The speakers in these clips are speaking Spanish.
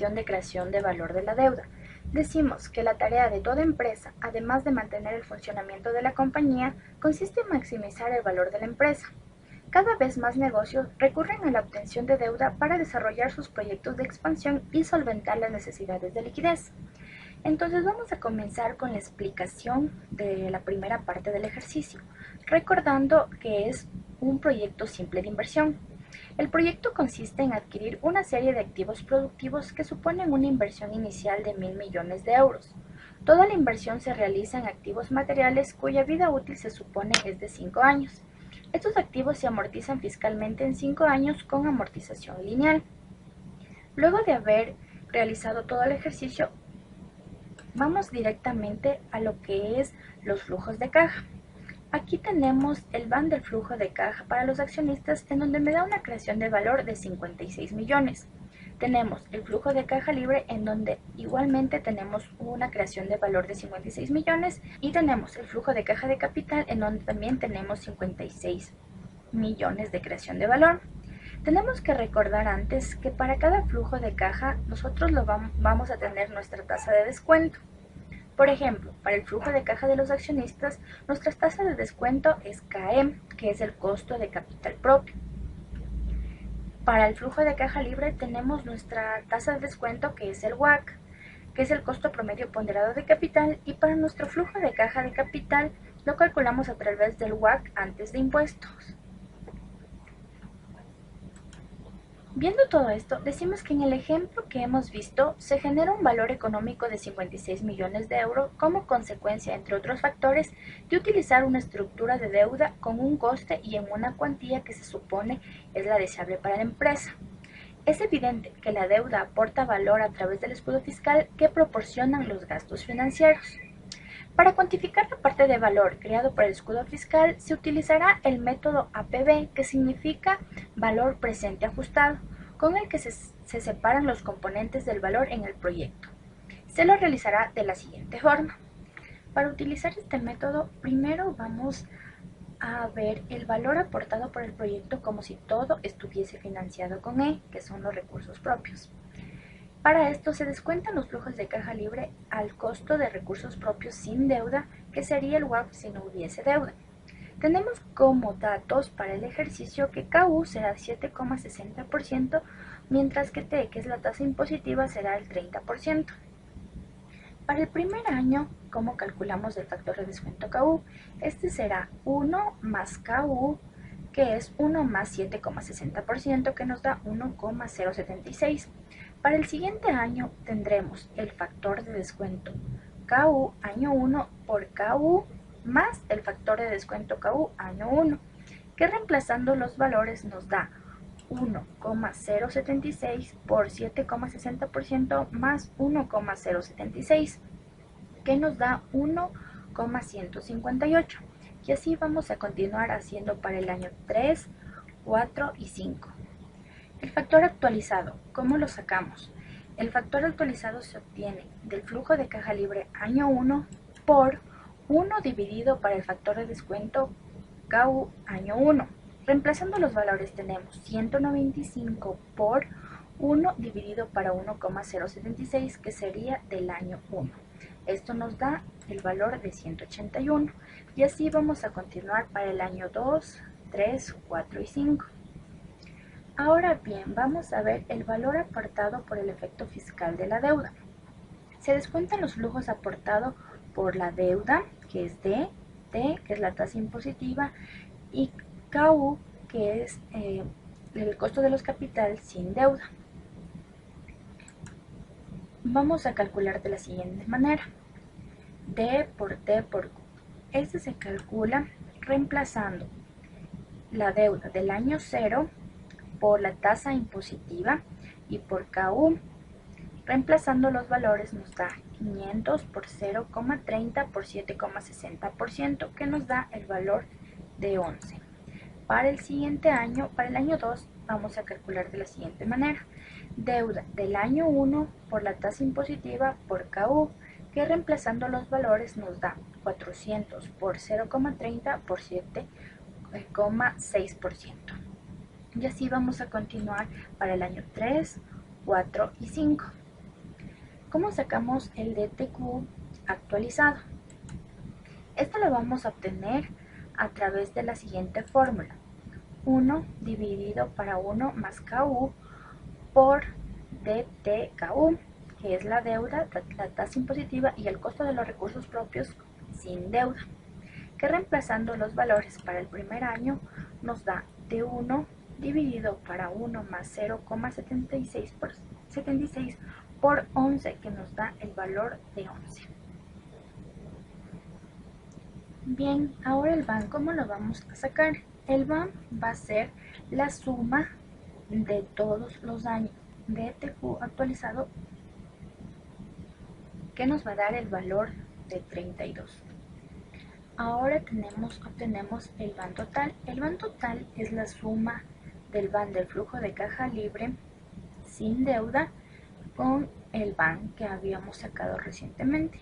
definición de creación de valor de la deuda. Decimos que la tarea de toda empresa, además de mantener el funcionamiento de la compañía, consiste en maximizar el valor de la empresa. Cada vez más negocios recurren a la obtención de deuda para desarrollar sus proyectos de expansión y solventar las necesidades de liquidez. Entonces vamos a comenzar con la explicación de la primera parte del ejercicio, recordando que es un proyecto simple de inversión. El proyecto consiste en adquirir una serie de activos productivos que suponen una inversión inicial de 1.000 millones de euros. Toda la inversión se realiza en activos materiales cuya vida útil se supone es de 5 años. Estos activos se amortizan fiscalmente en 5 años con amortización lineal. Luego de haber realizado todo el ejercicio, vamos directamente a lo que es los flujos de caja. Aquí tenemos el van del flujo de caja para los accionistas, en donde me da una creación de valor de 56 millones. Tenemos el flujo de caja libre, en donde igualmente tenemos una creación de valor de 56 millones, y tenemos el flujo de caja de capital, en donde también tenemos 56 millones de creación de valor. Tenemos que recordar antes que para cada flujo de caja nosotros vamos a tener nuestra tasa de descuento. Por ejemplo, para el flujo de caja de los accionistas, nuestra tasa de descuento es KM, que es el costo de capital propio. Para el flujo de caja libre tenemos nuestra tasa de descuento, que es el WACC, que es el costo promedio ponderado de capital, y para nuestro flujo de caja de capital lo calculamos a través del WACC antes de impuestos. Viendo todo esto, decimos que en el ejemplo que hemos visto se genera un valor económico de 56 millones de euros como consecuencia, entre otros factores, de utilizar una estructura de deuda con un coste y en una cuantía que se supone es la deseable para la empresa. Es evidente que la deuda aporta valor a través del escudo fiscal que proporcionan los gastos financieros. Para cuantificar la parte de valor creado por el escudo fiscal se utilizará el método APB, que significa valor presente ajustado, con el que se separan los componentes del valor en el proyecto. Se lo realizará de la siguiente forma. Para utilizar este método, primero vamos a ver el valor aportado por el proyecto como si todo estuviese financiado con E, que son los recursos propios. Para esto se descuentan los flujos de caja libre al costo de recursos propios sin deuda, que sería el WACC si no hubiese deuda. Tenemos como datos para el ejercicio que KU será 7,60%, mientras que T, que es la tasa impositiva, será el 30%. Para el primer año, ¿cómo calculamos el factor de descuento KU? Este será 1 más KU, que es 1 más 7,60%, que nos da 1,076. Para el siguiente año tendremos el factor de descuento KU año 1 por KU más el factor de descuento KU año 1, que reemplazando los valores nos da 1,076 por 7,60% más 1,076, que nos da 1,158. Y así vamos a continuar haciendo para el año 3, 4 y 5. El factor actualizado, ¿cómo lo sacamos? El factor actualizado se obtiene del flujo de caja libre año 1 por 1 dividido para el factor de descuento KU año 1. Reemplazando los valores tenemos 195 por 1 dividido para 1,076, que sería del año 1. Esto nos da el valor de 181. Y así vamos a continuar para el año 2, 3, 4 y 5. Ahora bien, vamos a ver el valor aportado por el efecto fiscal de la deuda. Se descuentan los flujos aportados por la deuda, que es D, T, que es la tasa impositiva, y KU, que es el costo de los capitales sin deuda. Vamos a calcular de la siguiente manera. D por T por Q. Este se calcula reemplazando la deuda del año 0 por la tasa impositiva y por KU. Reemplazando los valores nos da 500 por 0,30 por 7,60%, que nos da el valor de 11. Para el siguiente año, para el año 2, vamos a calcular de la siguiente manera. Deuda del año 1 por la tasa impositiva por KU, que reemplazando los valores nos da 400 por 0,30 por 7,6%. Y así vamos a continuar para el año 3, 4 y 5. ¿Cómo sacamos el DTQ actualizado? Esto lo vamos a obtener a través de la siguiente fórmula. 1 dividido para 1 más KU por DTKU, que es la deuda, la tasa impositiva y el costo de los recursos propios sin deuda, que reemplazando los valores para el primer año nos da D1 dividido para 1 más 0,76 por 11, que nos da el valor de 11. Bien, ahora el BAN, ¿cómo lo vamos a sacar? El BAN va a ser la suma de todos los años de TQ actualizado, que nos va a dar el valor de 32. Ahora obtenemos el BAN total. El BAN total es la suma del BAN del flujo de caja libre sin deuda con el BAN que habíamos sacado recientemente,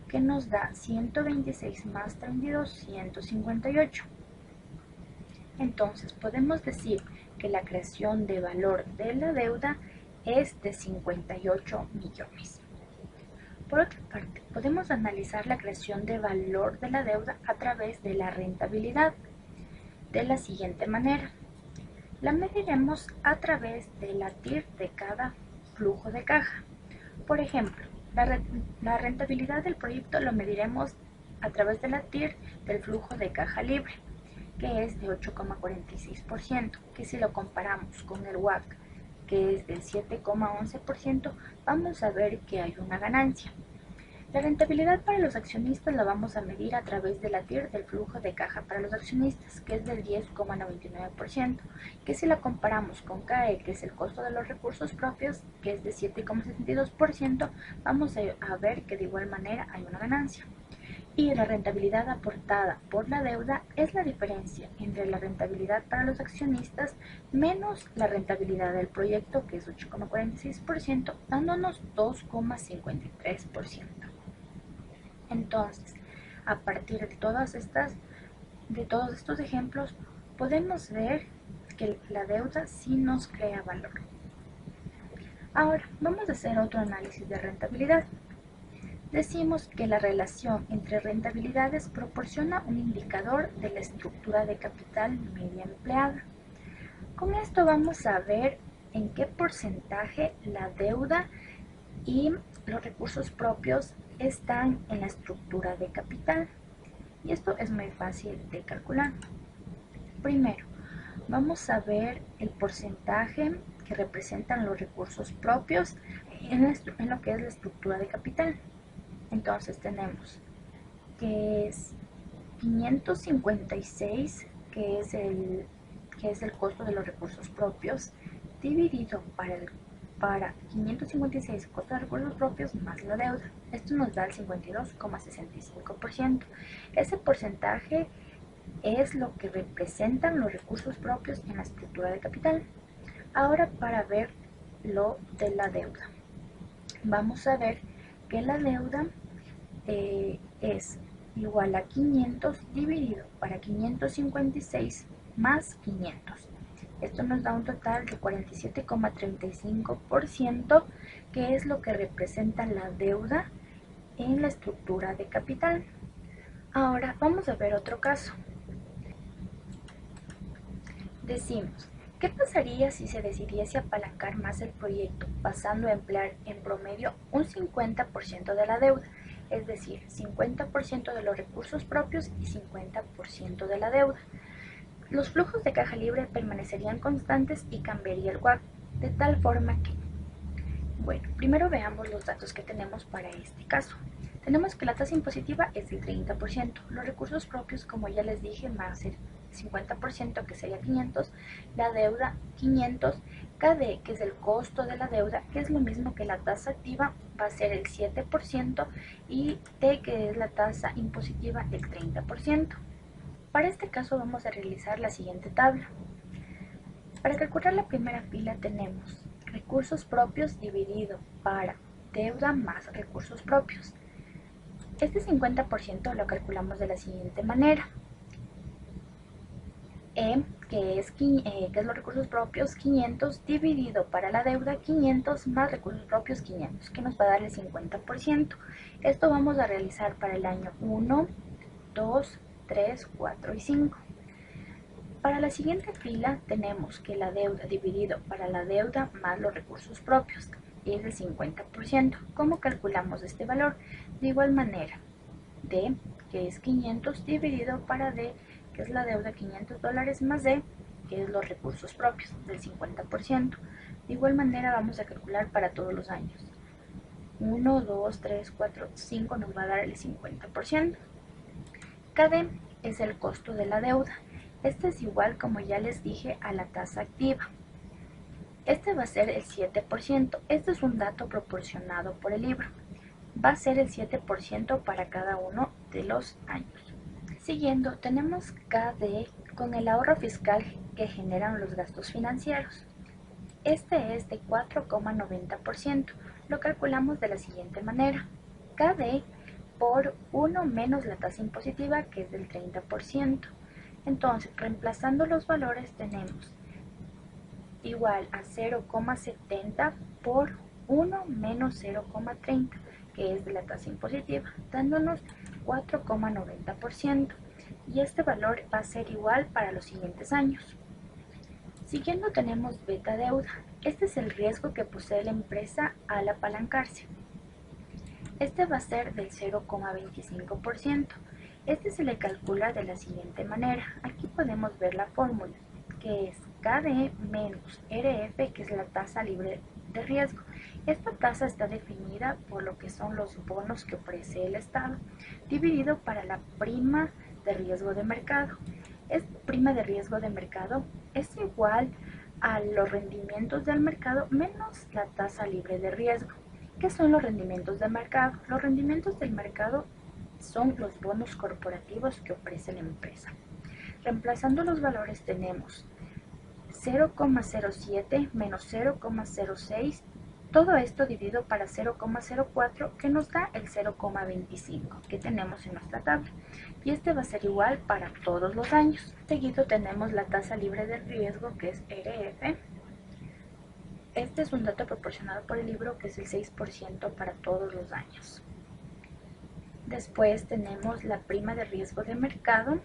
que nos da 126 más 32, 158. Entonces podemos decir que la creación de valor de la deuda es de 58 millones. Por otra parte, podemos analizar la creación de valor de la deuda a través de la rentabilidad de la siguiente manera. La mediremos a través de la TIR de cada flujo de caja. Por ejemplo, la rentabilidad del proyecto lo mediremos a través de la TIR del flujo de caja libre, que es de 8,46%, que si lo comparamos con el WACC, que es del 7,11%, vamos a ver que hay una ganancia. La rentabilidad para los accionistas la vamos a medir a través de la TIR del flujo de caja para los accionistas, que es del 10,99%, que si la comparamos con CAE, que es el costo de los recursos propios, que es de 7,62%, vamos a ver que de igual manera hay una ganancia. Y la rentabilidad aportada por la deuda es la diferencia entre la rentabilidad para los accionistas menos la rentabilidad del proyecto, que es 8,46%, dándonos 2,53%. Entonces, a partir de todos estos ejemplos, podemos ver que la deuda sí nos crea valor. Ahora, vamos a hacer otro análisis de rentabilidad. Decimos que la relación entre rentabilidades proporciona un indicador de la estructura de capital media empleada. Con esto vamos a ver en qué porcentaje la deuda y los recursos propios están en la estructura de capital. Y esto es muy fácil de calcular. Primero, vamos a ver el porcentaje que representan los recursos propios en lo que es la estructura de capital. Entonces tenemos que es 556, que es el costo de los recursos propios, dividido para 556 costo de recursos propios más la deuda. Esto nos da el 52,65%. Ese porcentaje es lo que representan los recursos propios en la estructura de capital. Ahora, para ver lo de la deuda, vamos a ver que la deuda es igual a 500 dividido para 556 más 500. Esto nos da un total de 47,35%, que es lo que representa la deuda en la estructura de capital. Ahora vamos a ver otro caso. Decimos, ¿qué pasaría si se decidiese apalancar más el proyecto, pasando a emplear en promedio un 50% de la deuda? Es decir, 50% de los recursos propios y 50% de la deuda. Los flujos de caja libre permanecerían constantes y cambiaría el WACC, de tal forma que, bueno, primero veamos los datos que tenemos para este caso. Tenemos que la tasa impositiva es del 30%, los recursos propios, como ya les dije, más el 50%, que sería 500, la deuda 500, KD, que es el costo de la deuda, que es lo mismo que la tasa activa, va a ser el 7%, y T, que es la tasa impositiva, el 30%. Para este caso vamos a realizar la siguiente tabla. Para calcular la primera fila tenemos recursos propios dividido para deuda más recursos propios. Este 50% lo calculamos de la siguiente manera. que es los recursos propios, 500 dividido para la deuda, 500 más recursos propios, 500, que nos va a dar el 50%. Esto vamos a realizar para el año 1, 2, 3, 4 y 5. Para la siguiente fila tenemos que la deuda dividido para la deuda más los recursos propios es del 50%. ¿Cómo calculamos este valor? De igual manera, D, que es 500, dividido para D, que es la deuda, $500 más D, que es los recursos propios, del 50%. De igual manera vamos a calcular para todos los años. 1, 2, 3, 4, 5 nos va a dar el 50%. KD es el costo de la deuda. Este es igual, como ya les dije, a la tasa activa. Este va a ser el 7%. Este es un dato proporcionado por el libro. Va a ser el 7% para cada uno de los años. Siguiendo, tenemos KD con el ahorro fiscal que generan los gastos financieros. Este es de 4,90%. Lo calculamos de la siguiente manera. KD por 1 menos la tasa impositiva, que es del 30%. Entonces, reemplazando los valores, tenemos igual a 0,70 por 1 menos 0,30, que es de la tasa impositiva, dándonos 4,90%. Y este valor va a ser igual para los siguientes años. Siguiendo tenemos beta deuda. Este es el riesgo que posee la empresa al apalancarse. Este va a ser del 0,25%. Este se le calcula de la siguiente manera. Aquí podemos ver la fórmula, que es KD menos RF, que es la tasa libre de riesgo. Esta tasa está definida por lo que son los bonos que ofrece el Estado, dividido para la prima de riesgo de mercado. Esta prima de riesgo de mercado es igual a los rendimientos del mercado menos la tasa libre de riesgo. ¿Qué son los rendimientos del mercado? Los rendimientos del mercado son los bonos corporativos que ofrece la empresa. Reemplazando los valores tenemos 0,07 menos 0,06, todo esto dividido para 0,04, que nos da el 0,25 que tenemos en nuestra tabla. Y este va a ser igual para todos los años. Seguido tenemos la tasa libre de riesgo, que es RF. Este es un dato proporcionado por el libro, que es el 6% para todos los años. Después tenemos la prima de riesgo de mercado,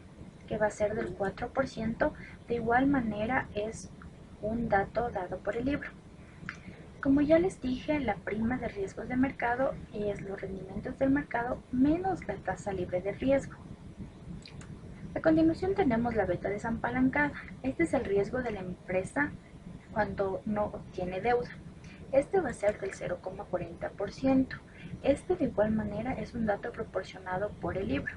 que va a ser del 4%. De igual manera es un dato dado por el libro. Como ya les dije, la prima de riesgos de mercado es los rendimientos del mercado menos la tasa libre de riesgo. A continuación tenemos la beta desapalancada. Este es el riesgo de la empresa cuando no obtiene deuda. Este va a ser del 0,40%. Este de igual manera es un dato proporcionado por el libro.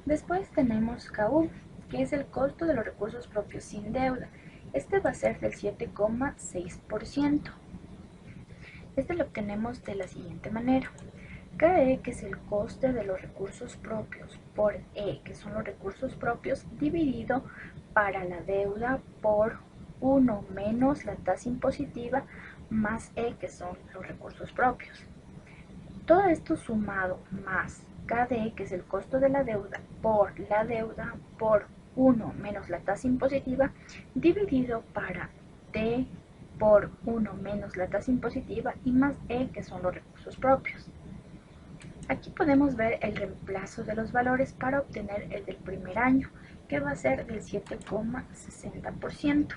Después tenemos KU, que es el costo de los recursos propios sin deuda. Este va a ser del 7,6%. Este lo obtenemos de la siguiente manera. KE, que es el coste de los recursos propios, por E, que son los recursos propios, dividido para la deuda por 1 menos la tasa impositiva más E, que son los recursos propios. Todo esto sumado más KD, que es el costo de la deuda por 1 menos la tasa impositiva, dividido para D por 1 menos la tasa impositiva y más E, que son los recursos propios. Aquí podemos ver el reemplazo de los valores para obtener el del primer año, que va a ser del 7,60%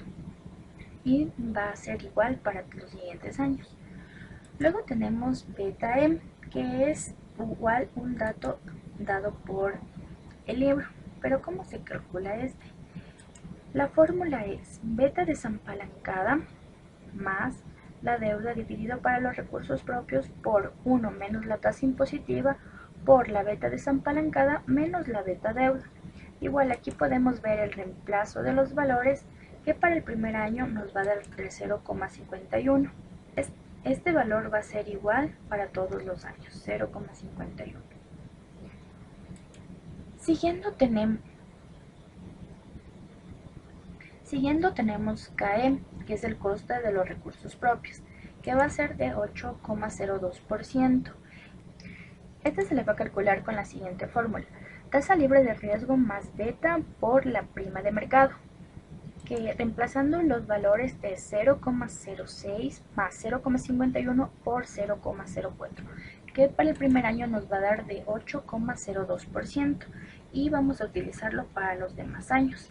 y va a ser igual para los siguientes años. Luego tenemos beta M, que es igual un dato dado por el libro. Pero ¿cómo se calcula este? La fórmula es beta desapalancada más la deuda dividido para los recursos propios por 1 menos la tasa impositiva por la beta desapalancada menos la beta deuda. Igual aquí podemos ver el reemplazo de los valores, que para el primer año nos va a dar el 0,51. Este valor va a ser igual para todos los años, 0,51. Siguiendo tenemos KM, que es el coste de los recursos propios, que va a ser de 8,02%. Este se le va a calcular con la siguiente fórmula. Tasa libre de riesgo más beta por la prima de mercado, que reemplazando los valores de 0,06 más 0,51 por 0,04, que para el primer año nos va a dar de 8,02% y vamos a utilizarlo para los demás años.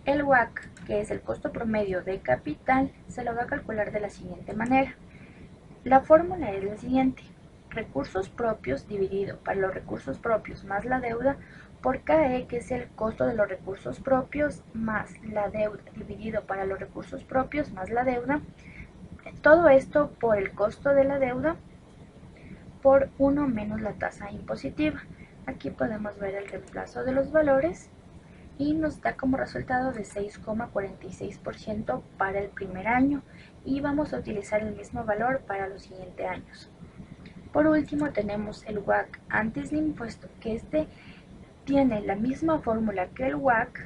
El WACC, que es el costo promedio de capital, se lo va a calcular de la siguiente manera. La fórmula es la siguiente: recursos propios dividido para los recursos propios más la deuda por KE, que es el costo de los recursos propios, más la deuda dividido para los recursos propios más la deuda. Todo esto por el costo de la deuda por 1 menos la tasa impositiva. Aquí podemos ver el reemplazo de los valores y nos da como resultado de 6,46% para el primer año, y vamos a utilizar el mismo valor para los siguientes años. Por último tenemos el WACC antes de impuesto, que este tiene la misma fórmula que el WACC,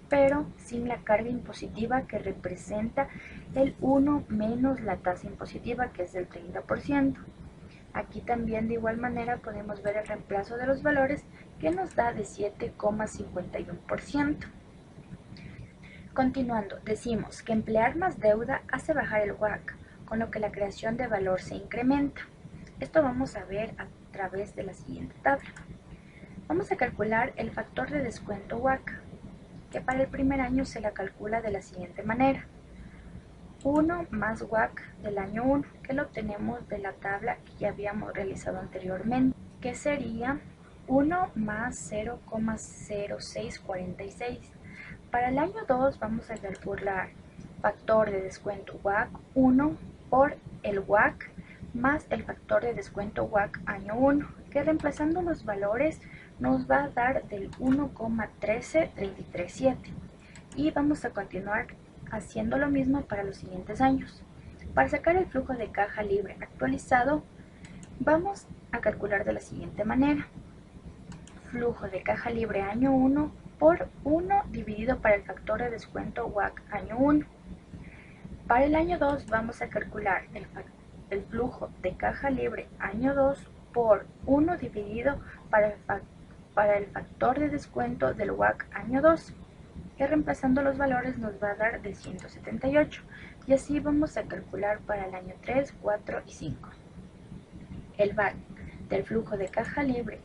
pero sin la carga impositiva, que representa el 1 menos la tasa impositiva, que es del 30%. Aquí también de igual manera podemos ver el reemplazo de los valores, que nos da de 7,51%. Continuando, decimos que emplear más deuda hace bajar el WACC, con lo que la creación de valor se incrementa. Esto vamos a ver a través de la siguiente tabla. Vamos a calcular el factor de descuento WACC, que para el primer año se la calcula de la siguiente manera: 1 más WACC del año 1, que lo obtenemos de la tabla que ya habíamos realizado anteriormente, que sería 1 más 0,0646. Para el año 2 vamos a calcular factor de descuento WACC 1 por el WACC más el factor de descuento WACC año 1, que reemplazando los valores nos va a dar del 1,13337. Y vamos a continuar haciendo lo mismo para los siguientes años. Para sacar el flujo de caja libre actualizado, vamos a calcular de la siguiente manera: flujo de caja libre año 1 por 1 dividido para el factor de descuento WACC año 1. Para el año 2 vamos a calcular el flujo de caja libre año 2 por 1 dividido para el factor de descuento del WACC año 2, que reemplazando los valores nos va a dar de 178, y así vamos a calcular para el año 3, 4 y 5. El VAC del flujo de caja libre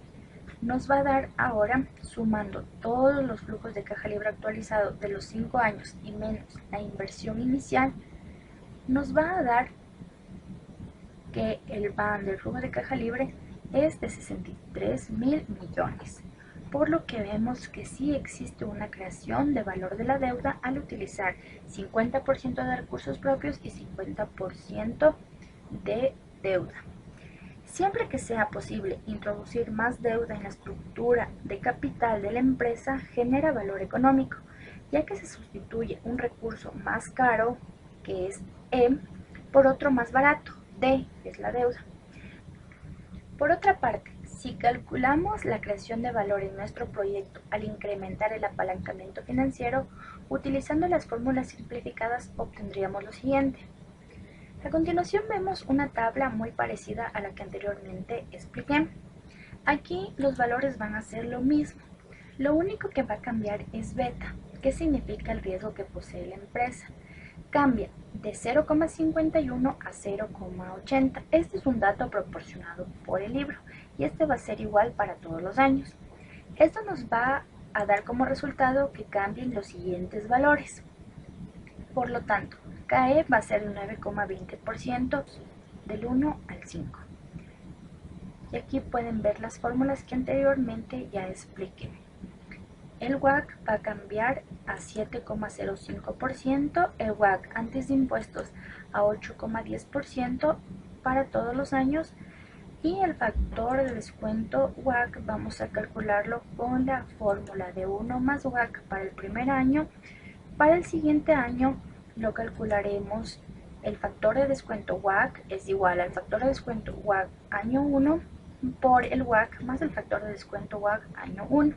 nos va a dar ahora, sumando todos los flujos de caja libre actualizados de los 5 años y menos la inversión inicial, nos va a dar que el VAN del flujo de caja libre es de 63.000 millones. Por lo que vemos que sí existe una creación de valor de la deuda al utilizar 50% de recursos propios y 50% de deuda. Siempre que sea posible introducir más deuda en la estructura de capital de la empresa, genera valor económico, ya que se sustituye un recurso más caro, que es E, por otro más barato, D, que es la deuda. Por otra parte, si calculamos la creación de valor en nuestro proyecto al incrementar el apalancamiento financiero, utilizando las fórmulas simplificadas obtendríamos lo siguiente. A continuación vemos una tabla muy parecida a la que anteriormente expliqué. Aquí los valores van a ser lo mismo. Lo único que va a cambiar es beta, que significa el riesgo que posee la empresa. Cambia de 0,51 a 0,80. Este es un dato proporcionado por el libro y este va a ser igual para todos los años. Esto nos va a dar como resultado que cambien los siguientes valores. Por lo tanto, KE va a ser el 9,20% del 1 al 5. Y aquí pueden ver las fórmulas que anteriormente ya expliqué. El WACC va a cambiar a 7,05%, el WACC antes de impuestos a 8,10% para todos los años, y el factor de descuento WACC vamos a calcularlo con la fórmula de 1 más WACC para el primer año. Para el siguiente año lo calcularemos, el factor de descuento WACC es igual al factor de descuento WACC año 1 por el WACC más el factor de descuento WACC año 1.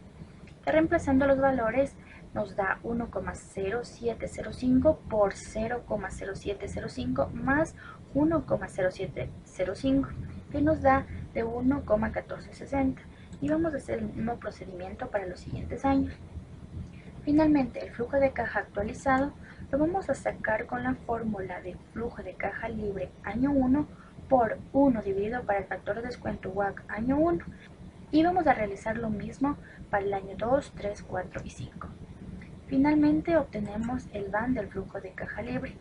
Reemplazando los valores nos da 1,0705 por 0,0705 más 1,0705, que nos da de 1,1460. y vamos a hacer el mismo procedimiento para los siguientes años. Finalmente, el flujo de caja actualizado lo vamos a sacar con la fórmula de flujo de caja libre año 1 por 1 dividido para el factor de descuento WACC año 1, y vamos a realizar lo mismo para el año 2, 3, 4 y 5. Finalmente obtenemos el VAN del flujo de caja libre,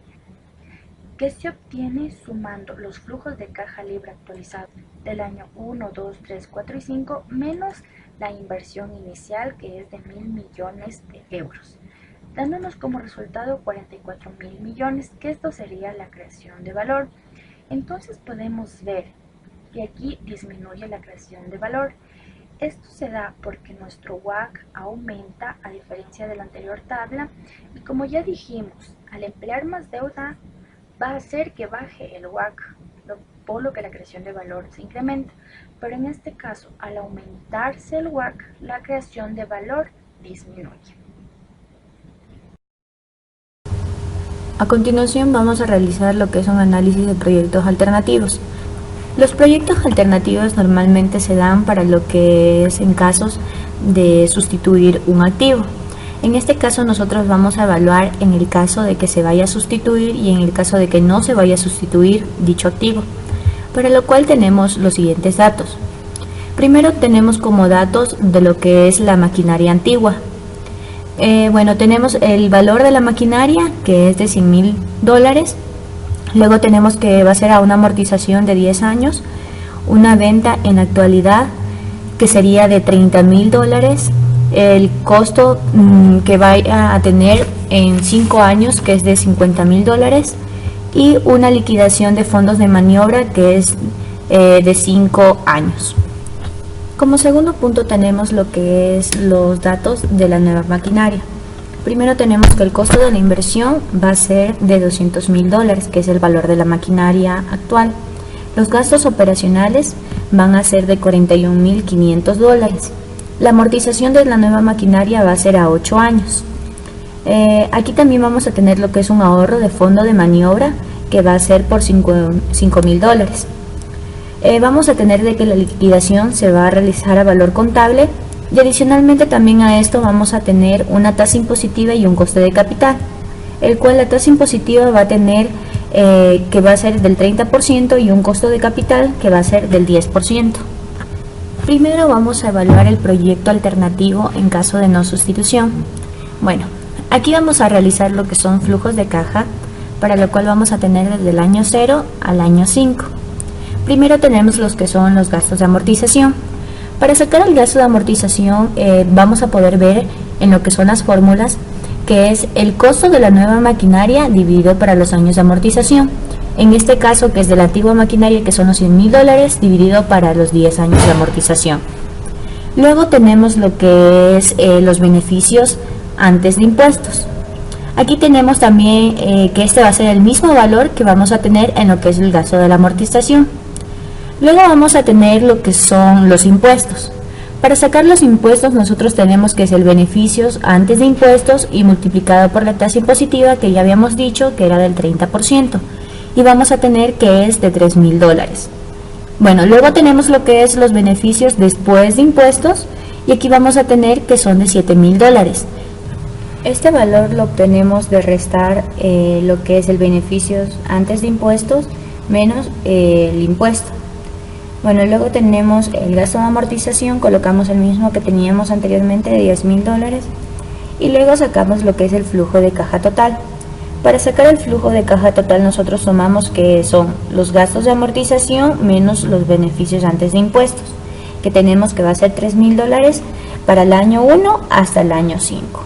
que se obtiene sumando los flujos de caja libre actualizados del año 1, 2, 3, 4 y 5 menos la inversión inicial, que es de 1.000 millones de euros, dándonos como resultado 44.000 millones, que esto sería la creación de valor. Entonces podemos ver que aquí disminuye la creación de valor. Esto se da porque nuestro WACC aumenta a diferencia de la anterior tabla, y como ya dijimos, al emplear más deuda va a hacer que baje el WACC, por lo que la creación de valor se incrementa, pero en este caso, al aumentarse el WACC, la creación de valor disminuye. A continuación vamos a realizar lo que es un análisis de proyectos alternativos. Los proyectos alternativos normalmente se dan para lo que es en casos de sustituir un activo. En este caso nosotros vamos a evaluar en el caso de que se vaya a sustituir y en el caso de que no se vaya a sustituir dicho activo, para lo cual tenemos los siguientes datos. Primero tenemos como datos de lo que es la maquinaria antigua. Tenemos el valor de la maquinaria, que es de $100.000. Luego tenemos que va a ser a una amortización de 10 años, una venta en actualidad que sería de $30.000, el costo que va a tener en 5 años, que es de $50.000, y una liquidación de fondos de maniobra que es de 5 años. Como segundo punto tenemos lo que es los datos de la nueva maquinaria. Primero tenemos que el costo de la inversión va a ser de $200.000, que es el valor de la maquinaria actual. Los gastos operacionales van a ser de $41.500. La amortización de la nueva maquinaria va a ser a 8 años. Aquí también vamos a tener lo que es un ahorro de fondo de maniobra, que va a ser por $5.000. Vamos a tener de que la liquidación se va a realizar a valor contable, y adicionalmente también a esto vamos a tener una tasa impositiva y un coste de capital, el cual la tasa impositiva va a tener que va a ser del 30% y un costo de capital que va a ser del 10%. Primero vamos a evaluar el proyecto alternativo en caso de no sustitución. Bueno, aquí vamos a realizar lo que son flujos de caja, para lo cual vamos a tener desde el año 0 al año 5. Primero tenemos los que son los gastos de amortización. Para sacar el gasto de amortización vamos a poder ver en lo que son las fórmulas, que es el costo de la nueva maquinaria dividido para los años de amortización. En este caso, que es de la antigua maquinaria, que son los $100.000, dividido para los 10 años de amortización. Luego tenemos lo que es los beneficios antes de impuestos. Aquí tenemos también que este va a ser el mismo valor que vamos a tener en lo que es el gasto de la amortización. Luego vamos a tener lo que son los impuestos. Para sacar los impuestos nosotros tenemos que es el beneficios antes de impuestos y multiplicado por la tasa impositiva, que ya habíamos dicho que era del 30%, y vamos a tener que es de $3.000. Bueno, luego tenemos lo que es los beneficios después de impuestos, y aquí vamos a tener que son de $7.000. Este valor lo obtenemos de restar lo que es el beneficios antes de impuestos menos el impuesto. Bueno, luego tenemos el gasto de amortización, colocamos el mismo que teníamos anteriormente de $10.000, y luego sacamos lo que es el flujo de caja total. Para sacar el flujo de caja total nosotros sumamos que son los gastos de amortización menos los beneficios antes de impuestos, que tenemos que va a ser $3.000 para el año 1 hasta el año 5.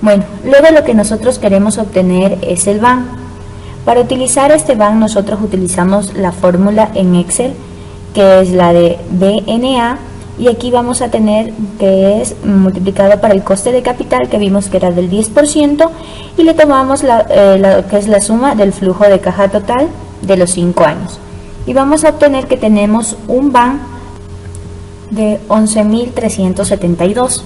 Bueno, luego lo que nosotros queremos obtener es el VAN. Para utilizar este VAN nosotros utilizamos la fórmula en Excel, que es la de BNA, y aquí vamos a tener que es multiplicado para el coste de capital, que vimos que era del 10%, y le tomamos que es la suma del flujo de caja total de los 5 años, y vamos a obtener que tenemos un VAN de 11.372.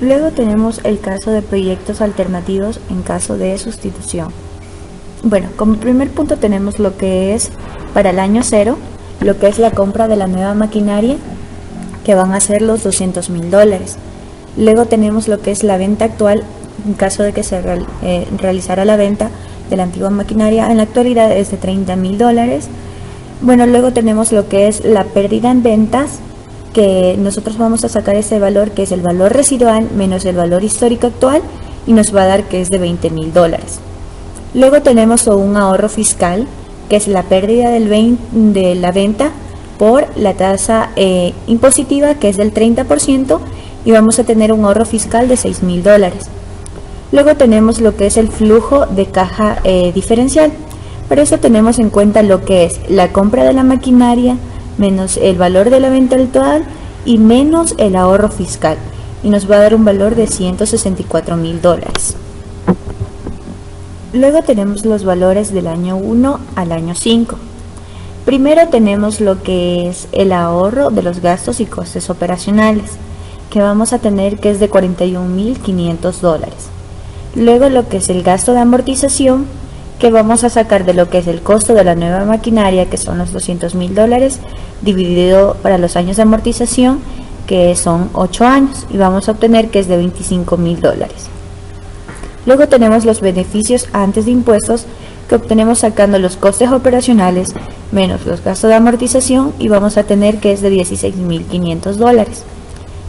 Luego tenemos el caso de proyectos alternativos en caso de sustitución. Bueno, como primer punto tenemos lo que es para el año 0, lo que es la compra de la nueva maquinaria, que van a ser los $200.000. Luego tenemos lo que es la venta actual, en caso de que se realizara la venta de la antigua maquinaria, en la actualidad es de $30.000. Bueno, luego tenemos lo que es la pérdida en ventas, que nosotros vamos a sacar ese valor, que es el valor residual menos el valor histórico actual, y nos va a dar que es de $20.000. Luego tenemos un ahorro fiscal, que es la pérdida de la venta por la tasa impositiva, que es del 30%, y vamos a tener un ahorro fiscal de $6.000. Luego tenemos lo que es el flujo de caja diferencial. Para eso tenemos en cuenta lo que es la compra de la maquinaria menos el valor de la venta actual y menos el ahorro fiscal, y nos va a dar un valor de $164.000. Luego tenemos los valores del año 1 al año 5. Primero tenemos lo que es el ahorro de los gastos y costes operacionales, que vamos a tener que es de $41.500. Luego lo que es el gasto de amortización, que vamos a sacar de lo que es el costo de la nueva maquinaria, que son los $200.000, dividido para los años de amortización, que son 8 años, y vamos a obtener que es de $25.000. Luego tenemos los beneficios antes de impuestos, que obtenemos sacando los costes operacionales menos los gastos de amortización, y vamos a tener que es de $16.500.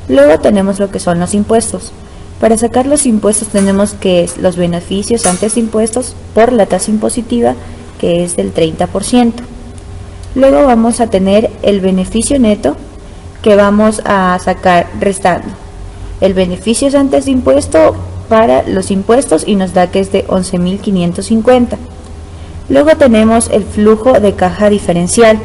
Luego tenemos lo que son los impuestos. Para sacar los impuestos tenemos que es los beneficios antes de impuestos por la tasa impositiva, que es del 30%. Luego vamos a tener el beneficio neto, que vamos a sacar restando el beneficio antes de impuesto para los impuestos, y nos da que es de $11.550. Luego tenemos el flujo de caja diferencial.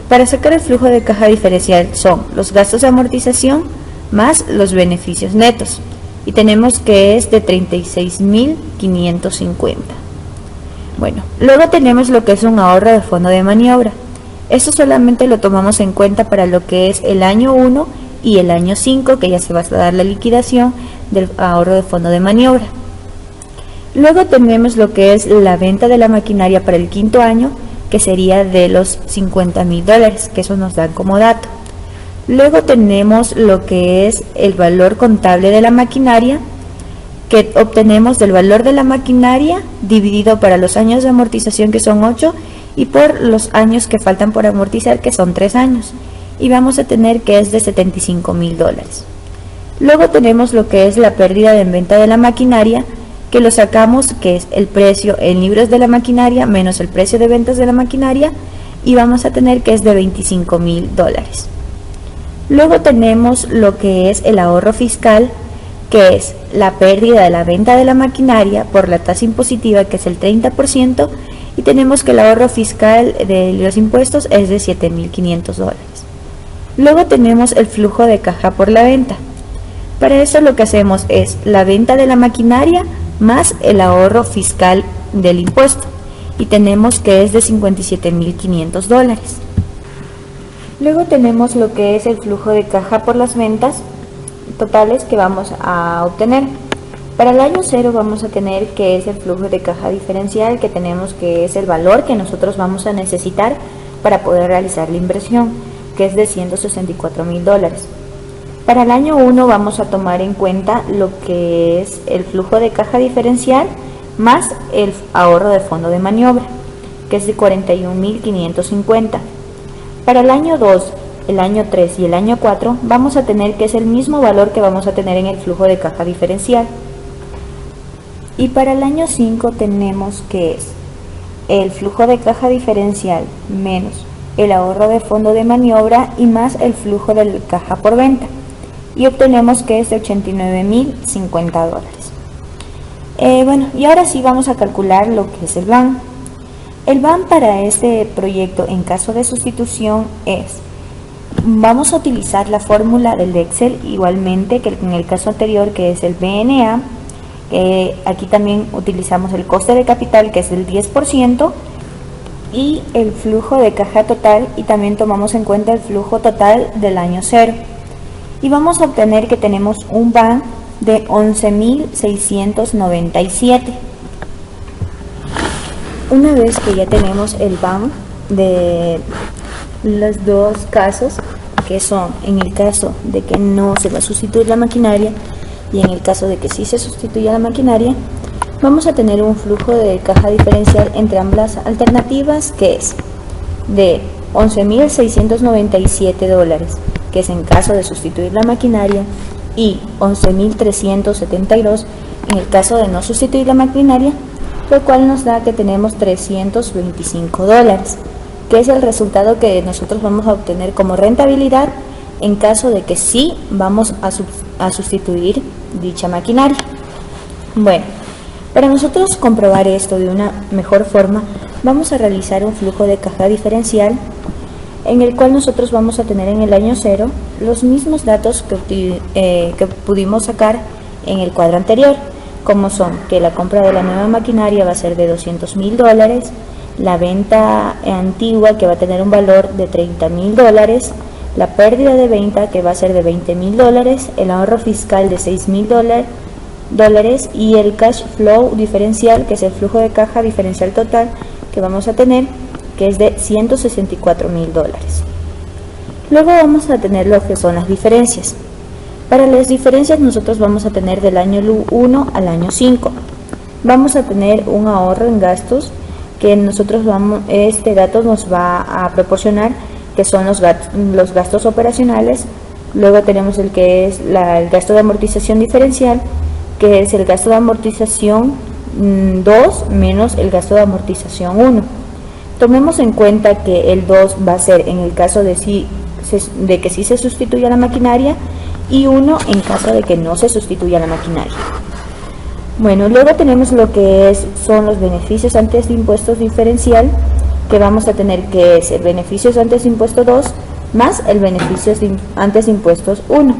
Para sacar el flujo de caja diferencial son los gastos de amortización más los beneficios netos, y tenemos que es de $36.550. Bueno, luego tenemos lo que es un ahorro de fondo de maniobra. Esto solamente lo tomamos en cuenta para lo que es el año 1 y el año 5, que ya se va a dar la liquidación del ahorro de fondo de maniobra. Luego tenemos lo que es la venta de la maquinaria para el quinto año, que sería de los $50.000, que eso nos dan como dato. Luego tenemos lo que es el valor contable de la maquinaria, que obtenemos del valor de la maquinaria dividido para los años de amortización, que son 8, y por los años que faltan por amortizar, que son 3 años, y vamos a tener que es de $75.000. Luego tenemos lo que es la pérdida en venta de la maquinaria, que lo sacamos, que es el precio en libros de la maquinaria menos el precio de ventas de la maquinaria, y vamos a tener que es de $25.000. Luego tenemos lo que es el ahorro fiscal, que es la pérdida de la venta de la maquinaria por la tasa impositiva, que es el 30%, y tenemos que el ahorro fiscal de los impuestos es de $7.500. Luego tenemos el flujo de caja por la venta. Para eso lo que hacemos es la venta de la maquinaria más el ahorro fiscal del impuesto, y tenemos que es de $57.500. Luego tenemos lo que es el flujo de caja por las ventas totales que vamos a obtener. Para el año 0 vamos a tener que es el flujo de caja diferencial, que tenemos que es el valor que nosotros vamos a necesitar para poder realizar la inversión, que es de $164.000. Para el año 1 vamos a tomar en cuenta lo que es el flujo de caja diferencial más el ahorro de fondo de maniobra, que es de $41.550. Para el año 2, el año 3 y el año 4 vamos a tener que es el mismo valor que vamos a tener en el flujo de caja diferencial. Y para el año 5 tenemos que es el flujo de caja diferencial menos el ahorro de fondo de maniobra y más el flujo de caja por venta, y obtenemos que es de $89.050. Bueno, y ahora sí vamos a calcular lo que es el BAN. El BAN para este proyecto en caso de sustitución es, vamos a utilizar la fórmula del Excel igualmente que en el caso anterior, que es el BNA. Aquí también utilizamos el coste de capital, que es del 10%, y el flujo de caja total, y también tomamos en cuenta el flujo total del año 0. Y vamos a obtener que tenemos un BAN de 11.697. Una vez que ya tenemos el BAN de los dos casos, que son en el caso de que no se va a sustituir la maquinaria y en el caso de que sí se sustituya la maquinaria, vamos a tener un flujo de caja diferencial entre ambas alternativas que es de $11.697, que es en caso de sustituir la maquinaria, y $11.372 en el caso de no sustituir la maquinaria, lo cual nos da que tenemos $325, que es el resultado que nosotros vamos a obtener como rentabilidad en caso de que sí vamos a sustituir dicha maquinaria. Bueno, para nosotros comprobar esto de una mejor forma, vamos a realizar un flujo de caja diferencial en el cual nosotros vamos a tener en el año 0 los mismos datos que pudimos sacar en el cuadro anterior, como son que la compra de la nueva maquinaria va a ser de $200.000, la venta antigua que va a tener un valor de $30.000, la pérdida de venta que va a ser de $20.000, el ahorro fiscal de $6.000 y el cash flow diferencial, que es el flujo de caja diferencial total que vamos a tener, que es de $164.000. Luego vamos a tener lo que son las diferencias. Para las diferencias nosotros vamos a tener del año 1 al año 5. Vamos a tener un ahorro en gastos que este dato nos va a proporcionar, que son los gastos operacionales. Luego tenemos el que es el gasto de amortización diferencial, que es el gasto de amortización 2 menos el gasto de amortización 1. Tomemos en cuenta que el 2 va a ser en el caso de que sí se sustituya la maquinaria, y 1 en caso de que no se sustituya la maquinaria. Bueno, luego tenemos lo que son los beneficios antes de impuestos diferencial, que vamos a tener que es el beneficios antes de impuesto 2 más el beneficios antes de impuestos 1.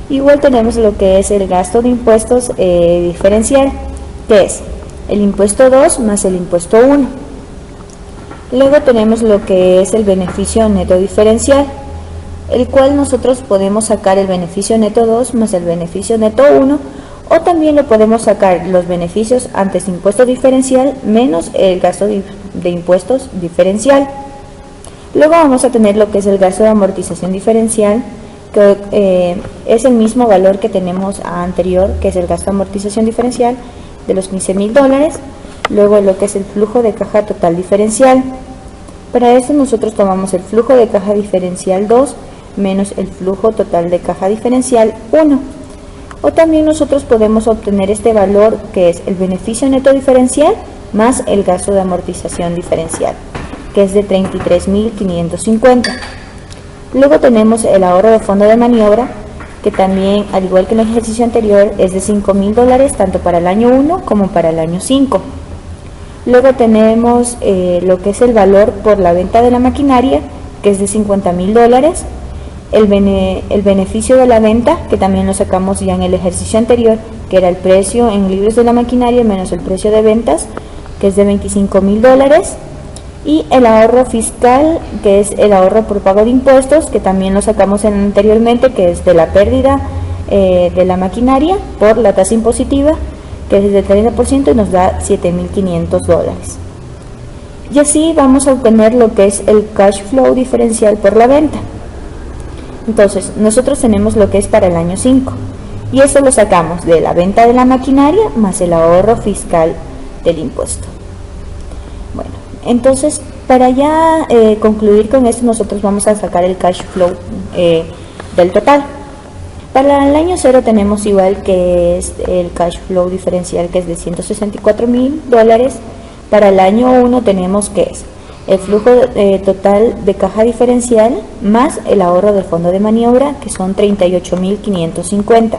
Igual tenemos lo que es el gasto de impuestos diferencial, que es el impuesto 2 más el impuesto 1. Luego tenemos lo que es el beneficio neto diferencial, el cual nosotros podemos sacar el beneficio neto 2 más el beneficio neto 1, o también lo podemos sacar los beneficios antes de impuesto diferencial menos el gasto de impuestos diferencial. Luego vamos a tener lo que es el gasto de amortización diferencial, que es el mismo valor que tenemos anterior, que es el gasto de amortización diferencial de los $15.000. Luego lo que es el flujo de caja total diferencial. Para eso nosotros tomamos el flujo de caja diferencial 2 menos el flujo total de caja diferencial 1. O también nosotros podemos obtener este valor, que es el beneficio neto diferencial más el gasto de amortización diferencial, que es de $33.550. Luego tenemos el ahorro de fondo de maniobra, que también, al igual que en el ejercicio anterior, es de $5.000 tanto para el año 1 como para el año 5. Luego tenemos lo que es el valor por la venta de la maquinaria, que es de $50.000. El beneficio de la venta, que también lo sacamos ya en el ejercicio anterior, que era el precio en libras de la maquinaria menos el precio de ventas, que es de $25.000. Y el ahorro fiscal, que es el ahorro por pago de impuestos, que también lo sacamos anteriormente, que es de la pérdida de la maquinaria por la tasa impositiva, que es del 30%, y nos da $7.500. Y así vamos a obtener lo que es el cash flow diferencial por la venta. Entonces, nosotros tenemos lo que es para el año 5, y eso lo sacamos de la venta de la maquinaria más el ahorro fiscal del impuesto. Bueno, entonces, para ya concluir con esto, nosotros vamos a sacar el cash flow del total. Para el año 0 tenemos igual, que es el cash flow diferencial, que es de $164.000. Para el año 1 tenemos que es el flujo total de caja diferencial más el ahorro del fondo de maniobra, que son $38.550.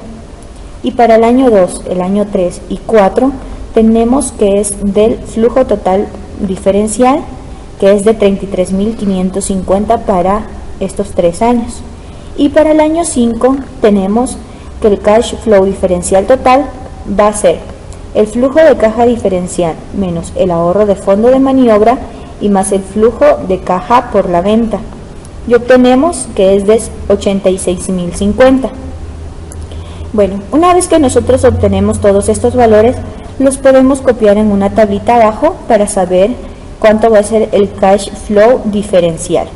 Y para el año 2, el año 3 y 4 tenemos que es del flujo total diferencial, que es de $33.550 para estos 3 años. Y para el año 5 tenemos que el cash flow diferencial total va a ser el flujo de caja diferencial menos el ahorro de fondo de maniobra y más el flujo de caja por la venta, y obtenemos que es de $86.050. Bueno, una vez que nosotros obtenemos todos estos valores, los podemos copiar en una tablita abajo para saber cuánto va a ser el cash flow diferencial.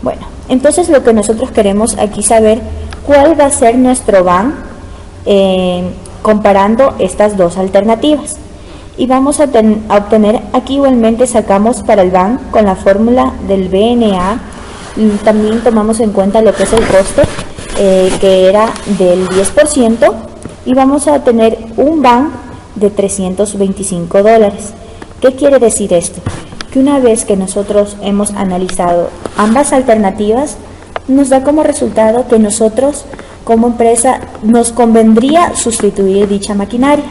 Bueno, Entonces lo que nosotros queremos aquí saber, cuál va a ser nuestro BAN comparando estas dos alternativas. Y vamos a obtener, aquí igualmente sacamos para el BAN con la fórmula del BNA, también tomamos en cuenta lo que es el coste, que era del 10%, y vamos a tener un BAN de $325. ¿Qué quiere decir esto? Que una vez que nosotros hemos analizado ambas alternativas, nos da como resultado que nosotros como empresa nos convendría sustituir dicha maquinaria,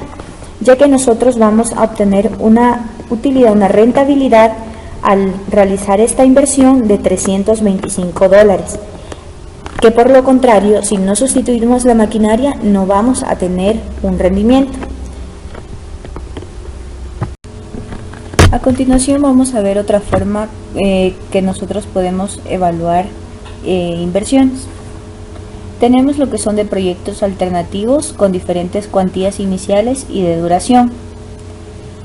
ya que nosotros vamos a obtener una utilidad, una rentabilidad al realizar esta inversión de $325, que por lo contrario, si no sustituimos la maquinaria, no vamos a tener un rendimiento. A continuación vamos a ver otra forma que nosotros podemos evaluar inversiones. Tenemos lo que son de proyectos alternativos con diferentes cuantías iniciales y de duración.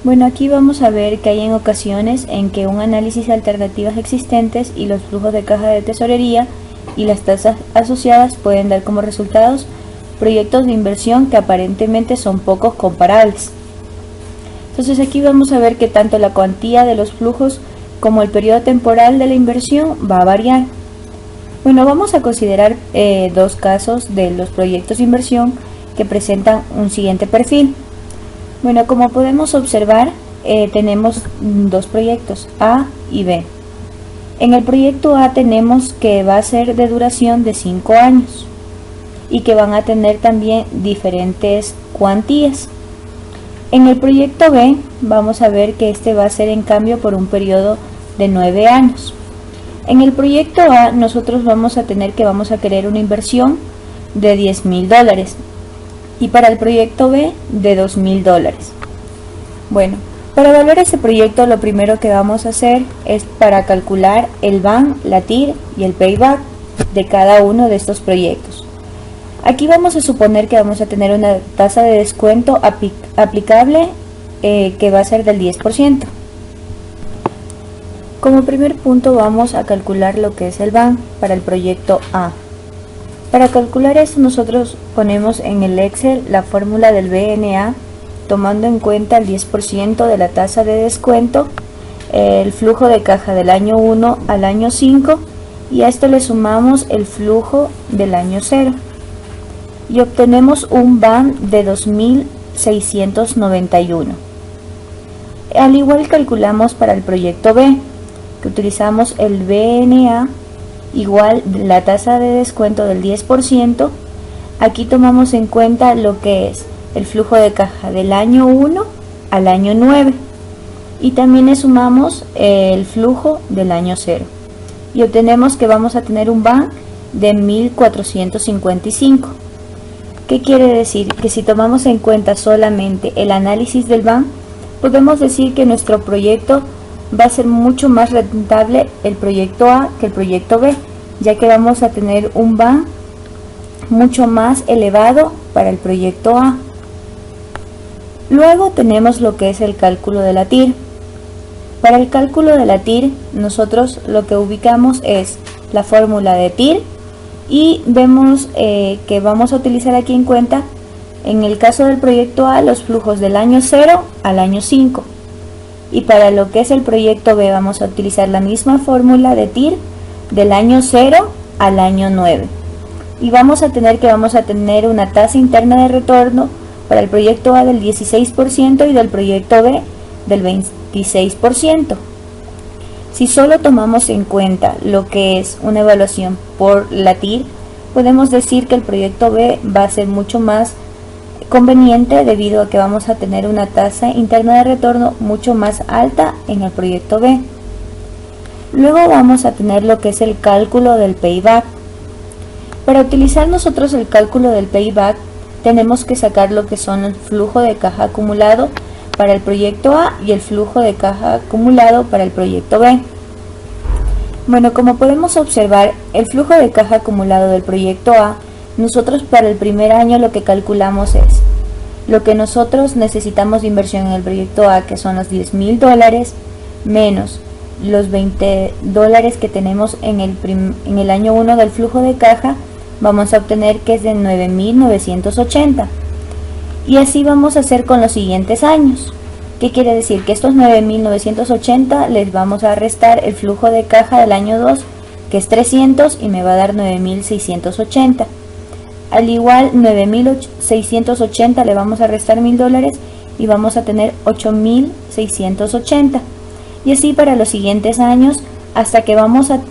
Bueno, aquí vamos a ver que hay en ocasiones en que un análisis de alternativas existentes y los flujos de caja de tesorería y las tasas asociadas pueden dar como resultados proyectos de inversión que aparentemente son poco comparables. Entonces aquí vamos a ver que tanto la cuantía de los flujos como el periodo temporal de la inversión va a variar. Bueno, vamos a considerar dos casos de los proyectos de inversión que presentan un siguiente perfil. Bueno, como podemos observar, tenemos dos proyectos, A y B. En el proyecto A tenemos que va a ser de duración de 5 años y que van a tener también diferentes cuantías. En el proyecto B vamos a ver que este va a ser en cambio por un periodo de 9 años. En el proyecto A nosotros vamos a querer una inversión de $10.000 y para el proyecto B de $2.000. Bueno, para evaluar este proyecto lo primero que vamos a hacer es para calcular el BAN, la TIR y el payback de cada uno de estos proyectos. Aquí vamos a suponer que vamos a tener una tasa de descuento aplicable que va a ser del 10%. Como primer punto vamos a calcular lo que es el BAN para el proyecto A. Para calcular esto nosotros ponemos en el Excel la fórmula del BNA tomando en cuenta el 10% de la tasa de descuento, el flujo de caja del año 1 al año 5 y a esto le sumamos el flujo del año 0 y obtenemos un BAN de 2.691. Al igual calculamos para el proyecto B, que utilizamos el BNA igual la tasa de descuento del 10%. Aquí tomamos en cuenta lo que es el flujo de caja del año 1 al año 9 y también le sumamos el flujo del año 0 y obtenemos que vamos a tener un BAN de 1.455. ¿Qué quiere decir? Que si tomamos en cuenta solamente el análisis del BAN, podemos decir que nuestro proyecto va a ser mucho más rentable el proyecto A que el proyecto B, ya que vamos a tener un BAN mucho más elevado para el proyecto A. Luego tenemos lo que es el cálculo de la TIR. Para el cálculo de la TIR, nosotros lo que ubicamos es la fórmula de TIR y vemos que vamos a utilizar aquí en cuenta, en el caso del proyecto A, los flujos del año 0 al año 5. Y para lo que es el proyecto B vamos a utilizar la misma fórmula de TIR del año 0 al año 9. Y vamos a tener una tasa interna de retorno para el proyecto A del 16% y del proyecto B del 26%. Si solo tomamos en cuenta lo que es una evaluación por la TIR, podemos decir que el proyecto B va a ser mucho más conveniente debido a que vamos a tener una tasa interna de retorno mucho más alta en el proyecto B. Luego vamos a tener lo que es el cálculo del payback. Para utilizar nosotros el cálculo del payback tenemos que sacar lo que son el flujo de caja acumulado para el proyecto A y el flujo de caja acumulado para el proyecto B. Bueno, como podemos observar, el flujo de caja acumulado del proyecto A, nosotros para el primer año lo que calculamos es lo que nosotros necesitamos de inversión en el proyecto A, que son los $10.000, menos los $20 que tenemos en el año 1 del flujo de caja, vamos a obtener que es de 9.980. Y así vamos a hacer con los siguientes años. ¿Qué quiere decir? Que estos 9.980 les vamos a restar el flujo de caja del año 2, que es 300, y me va a dar 9.680. Al igual, 9.680 le vamos a restar $1.000 y vamos a tener 8.680. Y así para los siguientes años, hasta que vamos a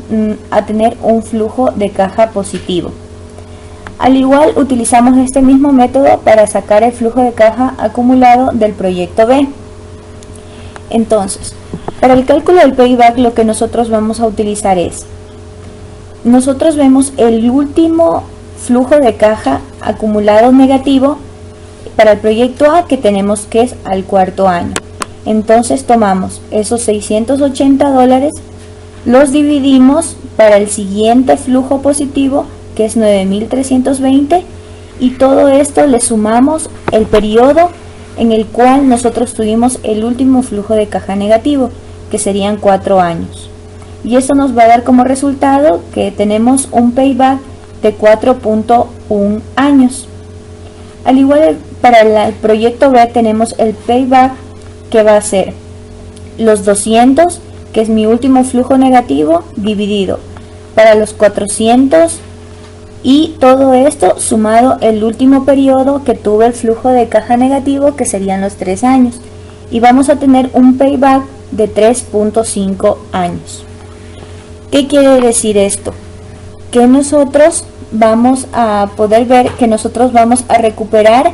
tener un flujo de caja positivo. Al igual, utilizamos este mismo método para sacar el flujo de caja acumulado del proyecto B. Entonces, para el cálculo del payback, lo que nosotros vamos a utilizar es, nosotros vemos el último flujo de caja acumulado negativo para el proyecto A, que tenemos que es al cuarto año. Entonces tomamos esos $680, los dividimos para el siguiente flujo positivo, que es 9.320, y todo esto le sumamos el periodo en el cual nosotros tuvimos el último flujo de caja negativo, que serían 4 años. Y eso nos va a dar como resultado que tenemos un payback de 4.1 años. Al igual, para el proyecto B tenemos el payback, que va a ser los 200, que es mi último flujo negativo, dividido para los 400, y todo esto sumado el último periodo que tuve el flujo de caja negativo, que serían los 3 años, y vamos a tener un payback de 3.5 años. ¿Qué quiere decir esto? Que nosotros vamos a poder ver que nosotros vamos a recuperar,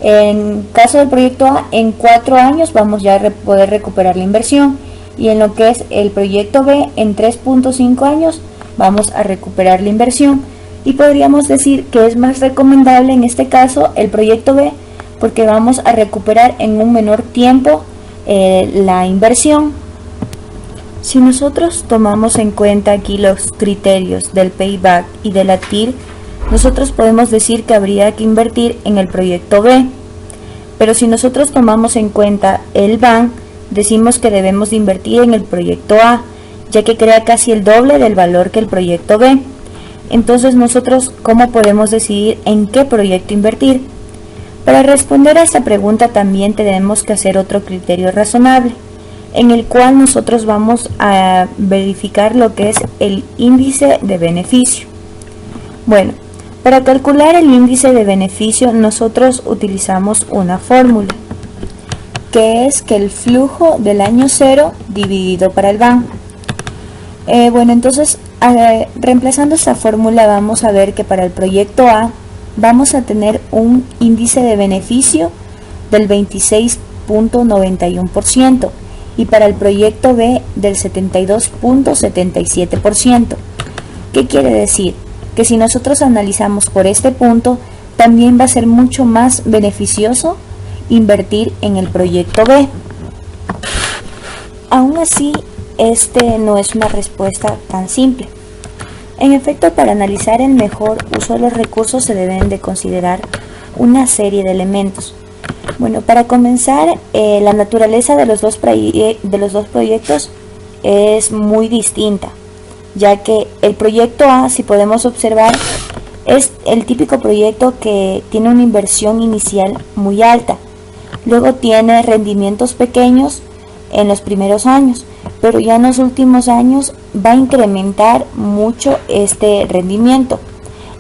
en caso del proyecto A, en 4 años vamos ya a poder recuperar la inversión, y en lo que es el proyecto B, en 3.5 años vamos a recuperar la inversión. Y podríamos decir que es más recomendable en este caso el proyecto B, porque vamos a recuperar en un menor tiempo la inversión. Si nosotros tomamos en cuenta aquí los criterios del payback y de la TIR, nosotros podemos decir que habría que invertir en el proyecto B. Pero si nosotros tomamos en cuenta el BAN, decimos que debemos de invertir en el proyecto A, ya que crea casi el doble del valor que el proyecto B. Entonces nosotros, ¿cómo podemos decidir en qué proyecto invertir? Para responder a esta pregunta también tenemos que hacer otro criterio razonable, en el cual nosotros vamos a verificar lo que es el índice de beneficio. Bueno, para calcular el índice de beneficio nosotros utilizamos una fórmula, que es que el flujo del año 0 dividido para el BAN. Bueno, entonces reemplazando esta fórmula vamos a ver que para el proyecto A vamos a tener un índice de beneficio del 26.91% y para el proyecto B del 72.77%. ¿Qué quiere decir? Que si nosotros analizamos por este punto, también va a ser mucho más beneficioso invertir en el proyecto B. Aún así, este no es una respuesta tan simple. En efecto, para analizar el mejor uso de los recursos se deben de considerar una serie de elementos. Bueno, para comenzar, la naturaleza de los dos proyectos es muy distinta, ya que el proyecto A, si podemos observar, es el típico proyecto que tiene una inversión inicial muy alta, luego tiene rendimientos pequeños en los primeros años, pero ya en los últimos años va a incrementar mucho este rendimiento.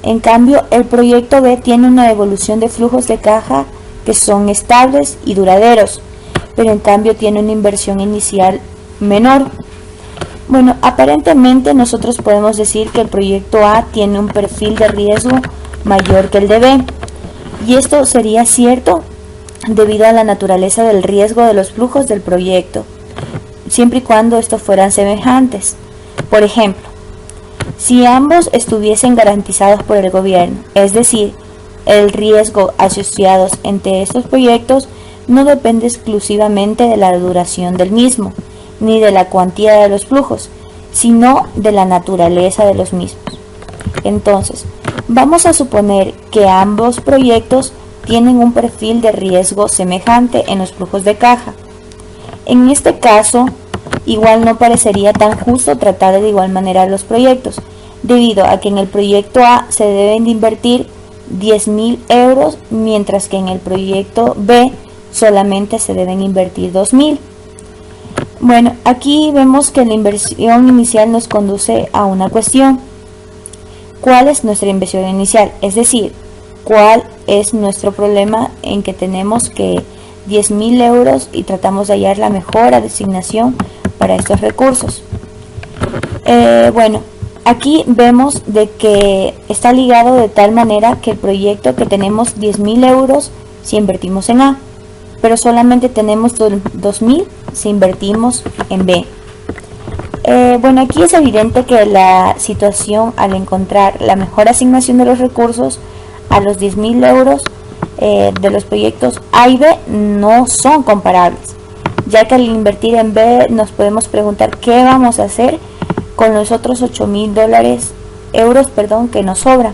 En cambio, el proyecto B tiene una evolución de flujos de caja que son estables y duraderos, pero en cambio tiene una inversión inicial menor. Bueno, aparentemente nosotros podemos decir que el proyecto A tiene un perfil de riesgo mayor que el de B, y esto sería cierto debido a la naturaleza del riesgo de los flujos del proyecto, siempre y cuando estos fueran semejantes. Por ejemplo, si ambos estuviesen garantizados por el gobierno, es decir, el riesgo asociados entre estos proyectos no depende exclusivamente de la duración del mismo, ni de la cuantía de los flujos, sino de la naturaleza de los mismos. Entonces, vamos a suponer que ambos proyectos tienen un perfil de riesgo semejante en los flujos de caja. En este caso, igual no parecería tan justo tratar de igual manera los proyectos, debido a que en el proyecto A se deben de invertir 10.000 euros, mientras que en el proyecto B solamente se deben invertir 2.000. Bueno, aquí vemos que la inversión inicial nos conduce a una cuestión. ¿Cuál es nuestra inversión inicial? Es decir, ¿cuál es nuestro problema en que tenemos que 10.000 euros y tratamos de hallar la mejor asignación para estos recursos? Bueno, aquí vemos de que está ligado de tal manera que el proyecto que tenemos 10.000 euros si invertimos en A, pero solamente tenemos 2.000 si invertimos en B. Bueno, aquí es evidente que la situación al encontrar la mejor asignación de los recursos a los 10.000 euros de los proyectos A y B no son comparables, ya que al invertir en B nos podemos preguntar qué vamos a hacer con los otros 8.000 euros que nos sobran.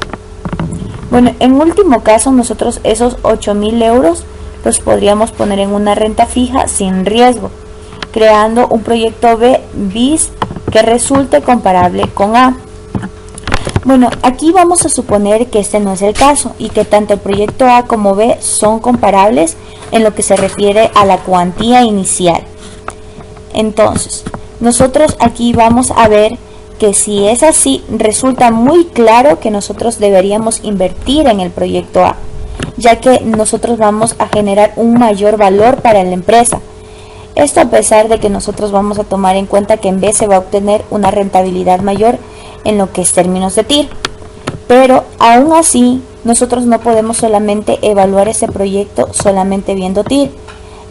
Bueno, en último caso nosotros esos 8.000 euros los podríamos poner en una renta fija sin riesgo, creando un proyecto B bis que resulte comparable con A. Bueno, aquí vamos a suponer que este no es el caso y que tanto el proyecto A como B son comparables en lo que se refiere a la cuantía inicial. Entonces, nosotros aquí vamos a ver que si es así, resulta muy claro que nosotros deberíamos invertir en el proyecto A, ya que nosotros vamos a generar un mayor valor para la empresa. Esto a pesar de que nosotros vamos a tomar en cuenta que en B se va a obtener una rentabilidad mayor en lo que es términos de TIR. Pero aún así, nosotros no podemos solamente evaluar ese proyecto solamente viendo TIR,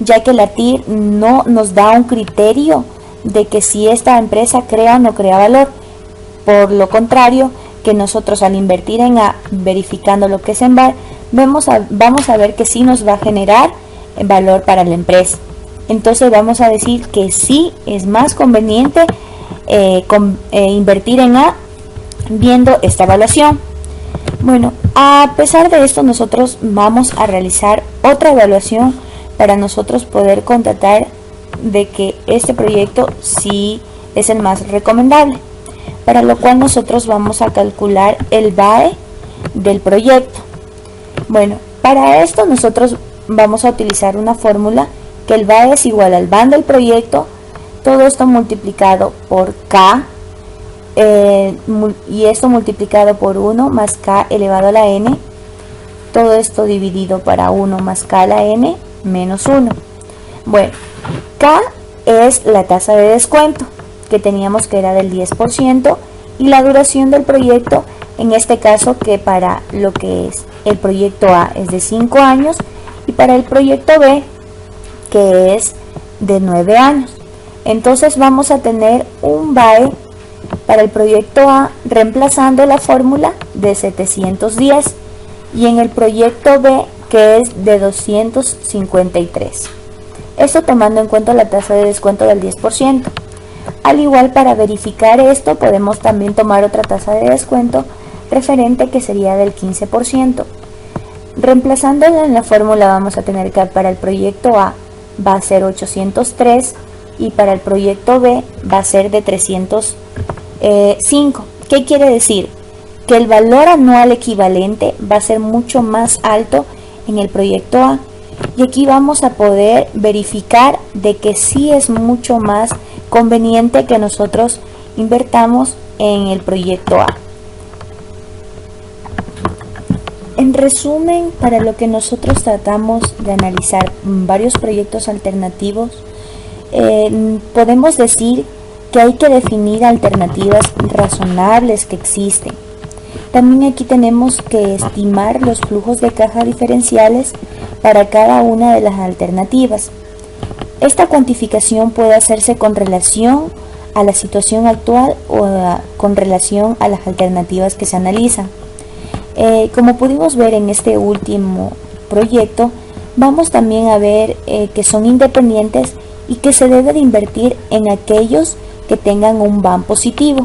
ya que la TIR no nos da un criterio de que si esta empresa crea o no crea valor. Por lo contrario, que nosotros al invertir en A, verificando lo que es en B, vamos a ver que sí nos va a generar valor para la empresa. Entonces vamos a decir que sí es más conveniente invertir en A viendo esta evaluación. Bueno, a pesar de esto nosotros vamos a realizar otra evaluaón para nosotros poder constatar de que este proyecto sí es el más recomendable, para lo cual nosotros vamos a calcular el BAE del proyecto. Bueno, para esto nosotros vamos a utilizar una fórmula que el BAE es igual al BAN del proyecto, todo esto multiplicado por K, y esto multiplicado por 1 más K elevado a la N, todo esto dividido para 1 más K a la N menos 1. Bueno, K es la tasa de descuento que teníamos, que era del 10%, y la duración del proyecto, en este caso que para lo que es el proyecto A es de 5 años y para el proyecto B que es de 9 años. Entonces vamos a tener un BAE para el proyecto A reemplazando la fórmula de 710 y en el proyecto B que es de 253. Esto tomando en cuenta la tasa de descuento del 10%. Al igual, para verificar esto podemos también tomar otra tasa de descuento referente que sería del 15%. Reemplazándola en la fórmula vamos a tener que para el proyecto A va a ser 803 y para el proyecto B va a ser de 305. ¿Qué quiere decir? Que el valor anual equivalente va a ser mucho más alto en el proyecto A, y aquí vamos a poder verificar de que sí es mucho más conveniente que nosotros invertamos en el proyecto A. En resumen, para lo que nosotros tratamos de analizar varios proyectos alternativos, podemos decir que hay que definir alternativas razonables que existen. También aquí tenemos que estimar los flujos de caja diferenciales para cada una de las alternativas. Esta cuantificación puede hacerse con relación a la situación actual o con relación a las alternativas que se analizan. Como pudimos ver en este último proyecto, vamos también a ver que son independientes y que se debe de invertir en aquellos que tengan un BAN positivo.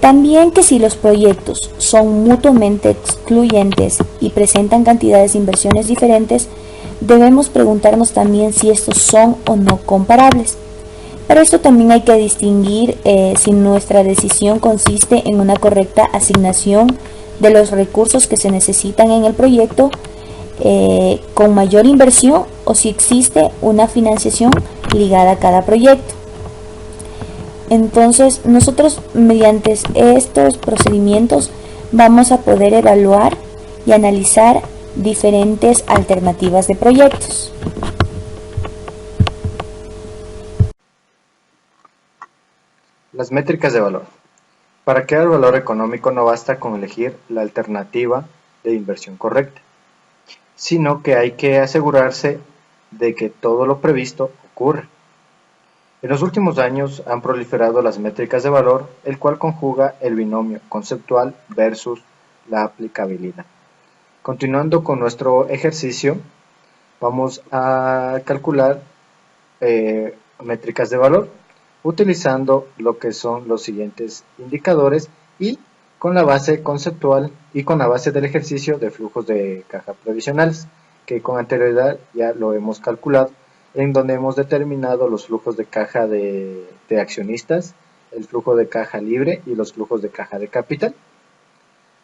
También que si los proyectos son mutuamente excluyentes y presentan cantidades de inversiones diferentes, debemos preguntarnos también si estos son o no comparables. Para esto también hay que distinguir si nuestra decisión consiste en una correcta asignación de los recursos que se necesitan en el proyecto con mayor inversión o si existe una financiación ligada a cada proyecto. Entonces, nosotros mediante estos procedimientos vamos a poder evaluar y analizar diferentes alternativas de proyectos. Las métricas de valor. Para crear valor económico no basta con elegir la alternativa de inversión correcta, sino que hay que asegurarse de que todo lo previsto ocurra. En los últimos años han proliferado las métricas de valor, el cual conjuga el binomio conceptual versus la aplicabilidad. Continuando con nuestro ejercicio, vamos a calcular métricas de valor utilizando lo que son los siguientes indicadores y con la base conceptual y con la base del ejercicio de flujos de caja previsionales, que con anterioridad ya lo hemos calculado, en donde hemos determinado los flujos de caja de accionistas, el flujo de caja libre y los flujos de caja de capital.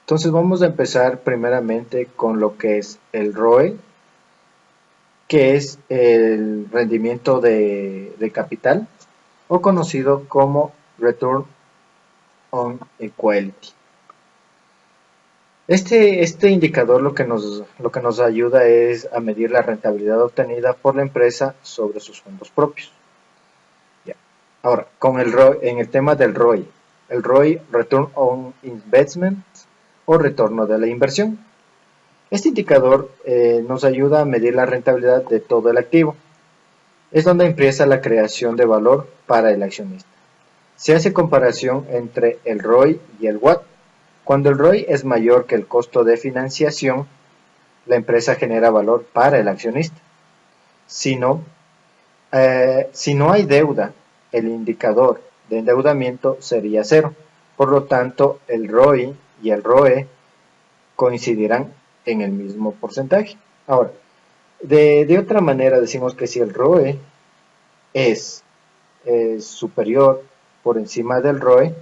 Entonces vamos a empezar primeramente con lo que es el ROE, que es el rendimiento de capital, o conocido como Return on Equity. Este indicador lo que nos ayuda es a medir la rentabilidad obtenida por la empresa sobre sus fondos propios. Ya. Ahora, con el ROI, en el tema del ROI, el ROI, Return on Investment, o retorno de la inversión. Este indicador nos ayuda a medir la rentabilidad de todo el activo. Es donde empieza la creación de valor para el accionista. Se hace comparación entre el ROI y el WACC. Cuando el ROI es mayor que el costo de financiación, la empresa genera valor para el accionista. Si no hay deuda, el indicador de endeudamiento sería cero. Por lo tanto, el ROI y el ROE coincidirán en el mismo porcentaje. Ahora, de otra manera decimos que si el ROE es superior por encima del ROI,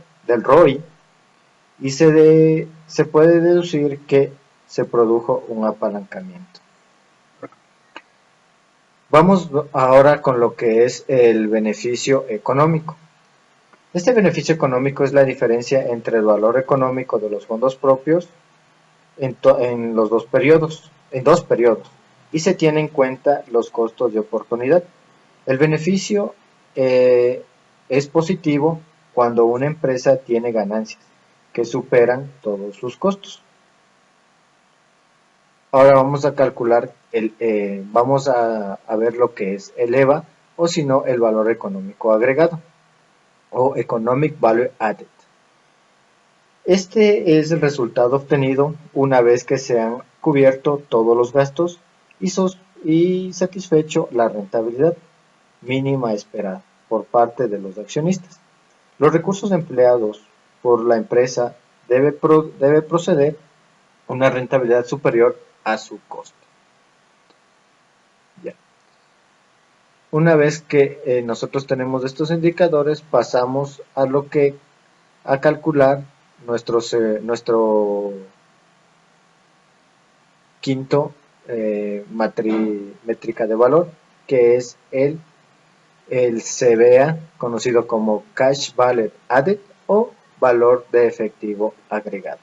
y se puede deducir que se produjo un apalancamiento. Vamos ahora con lo que es el beneficio económico. Este beneficio económico es la diferencia entre el valor económico de los fondos propios en dos periodos, y se tiene en cuenta los costos de oportunidad. El beneficio es positivo cuando una empresa tiene ganancias que superan todos sus costos. Ahora vamos a calcular, vamos a ver lo que es el EVA, o si no, el valor económico agregado, o Economic Value Added. Este es el resultado obtenido una vez que se han cubierto todos los gastos y satisfecho la rentabilidad mínima esperada por parte de los accionistas. Los recursos empleados por la empresa debe proceder a una rentabilidad superior a su costo. Ya. Una vez que nosotros tenemos estos indicadores, pasamos a calcular nuestro quinto métrica de valor, que es el CVA, conocido como Cash Value Added, o valor de efectivo agregado.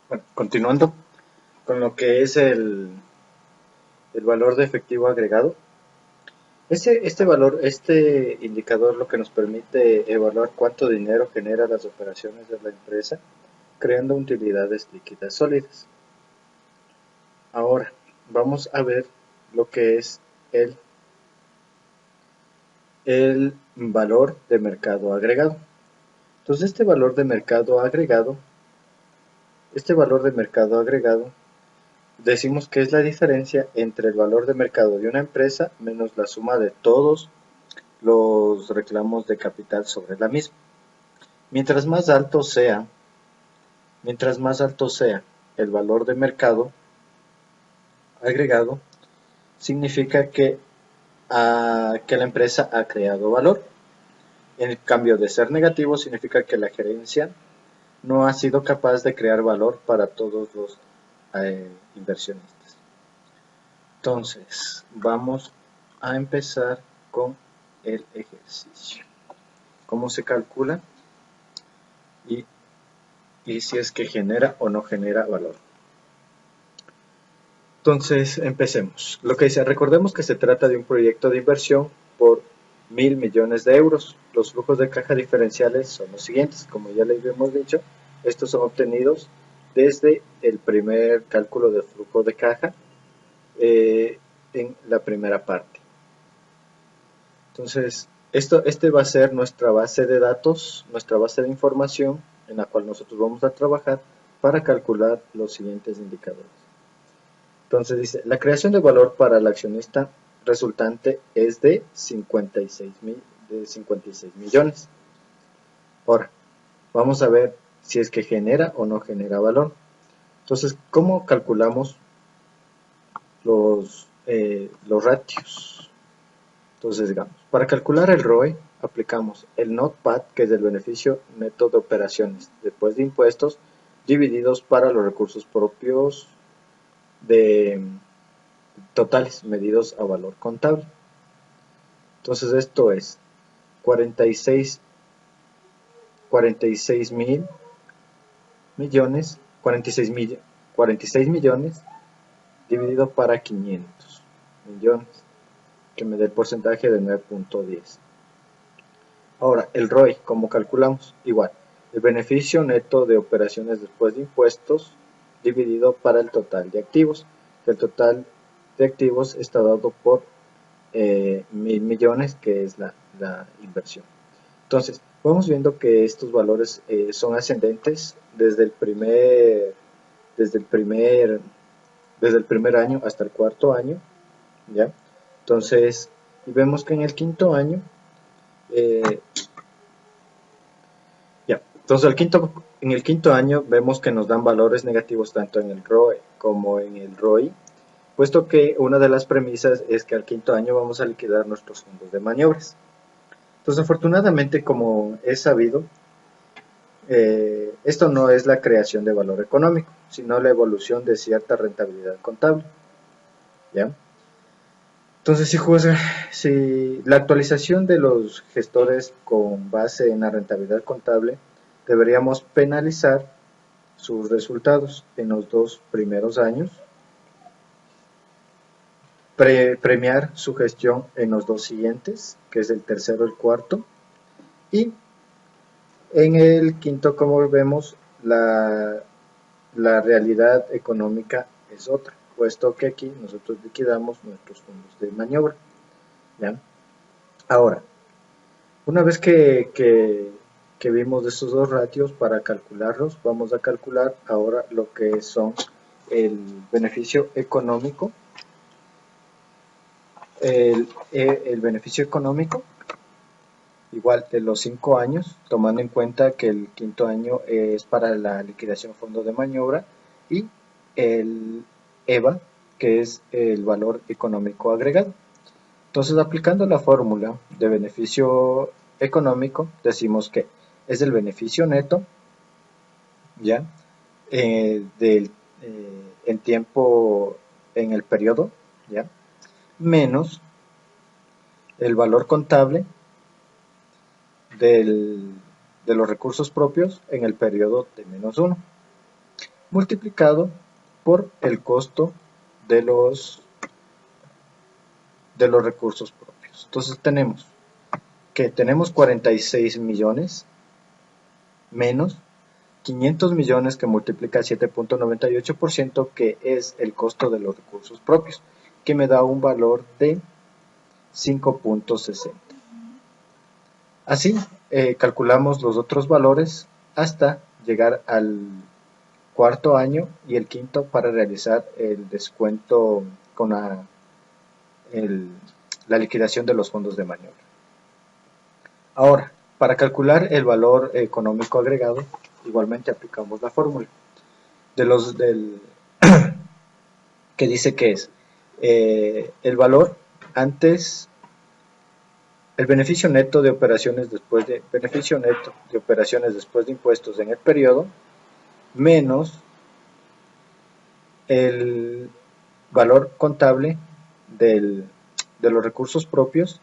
Bueno, continuando con lo que es el valor de efectivo agregado. Este indicador lo que nos permite evaluar cuánto dinero genera las operaciones de la empresa, creando utilidades líquidas sólidas. Ahora, vamos a ver lo que es el valor de mercado agregado. Entonces, este valor de mercado agregado, decimos que es la diferencia entre el valor de mercado de una empresa menos la suma de todos los reclamos de capital sobre la misma. Mientras más alto sea el valor de mercado agregado significa que la empresa ha creado valor. En cambio de ser negativo significa que la gerencia no ha sido capaz de crear valor para todos los inversionistas. Entonces, vamos a empezar con el ejercicio. ¿Cómo se calcula? Y si es que genera o no genera valor. Entonces, empecemos. Lo que dice, recordemos que se trata de un proyecto de inversión por 1.000 millones de euros. Los flujos de caja diferenciales son los siguientes. Como ya les hemos dicho, estos son obtenidos desde el primer cálculo de flujo de caja en la primera parte. Entonces, este va a ser nuestra base de datos, nuestra base de información en la cual nosotros vamos a trabajar para calcular los siguientes indicadores. Entonces dice, la creación de valor para el accionista resultante es de 56 millones. Ahora, vamos a ver si es que genera o no genera valor. Entonces, ¿cómo calculamos los ratios? Entonces, digamos, para calcular el ROE, aplicamos el NOPAT, que es el beneficio neto de operaciones después de impuestos, divididos para los recursos propios totales medidos a valor contable. Entonces esto es 46 mil millones, 46 millones dividido para 500 millones, que me dé el porcentaje de 9.10. Ahora, el ROI, ¿cómo calculamos? Igual, el beneficio neto de operaciones después de impuestos dividido para el total de activos. El total de activos está dado por 1.000 millones, que es la inversión. Entonces, vamos viendo que estos valores son ascendentes desde el primer año hasta el cuarto año, ¿ya? Entonces, y vemos que en el quinto año, entonces en el quinto año vemos que nos dan valores negativos tanto en el ROE como en el ROI, puesto que una de las premisas es que al quinto año vamos a liquidar nuestros fondos de maniobras. Entonces, afortunadamente, como es sabido, esto no es la creación de valor económico, sino la evolución de cierta rentabilidad contable, ¿ya? Entonces, si la actualización de los gestores con base en la rentabilidad contable, deberíamos penalizar sus resultados en los 2 primeros años, premiar su gestión en los 2 siguientes, que es el tercero y el cuarto, y en el quinto, como vemos, la realidad económica es otra, puesto que aquí nosotros liquidamos nuestros fondos de maniobra, ¿ya? Ahora, una vez que vimos esos dos ratios para calcularlos, vamos a calcular ahora lo que son el beneficio económico, el beneficio económico igual de los 5 años, tomando en cuenta que el quinto año es para la liquidación fondo de maniobra, y el EVA, que es el valor económico agregado. Entonces, aplicando la fórmula de beneficio económico, decimos que es el beneficio neto, ¿ya? En tiempo, en el periodo, ¿ya? Menos el valor contable de los recursos propios en el periodo de -1, multiplicado por el costo de los recursos propios. Entonces tenemos 46 millones menos 500 millones, que multiplica 7.98%, que es el costo de los recursos propios, que me da un valor de 5.60. Así calculamos los otros valores hasta llegar al cuarto año y el quinto para realizar el descuento con la liquidación de los fondos de maniobra. Ahora, para calcular el valor económico agregado, igualmente aplicamos la fórmula. que dice que es el valor antes, el beneficio neto de operaciones después de impuestos en el periodo, menos el valor contable de los recursos propios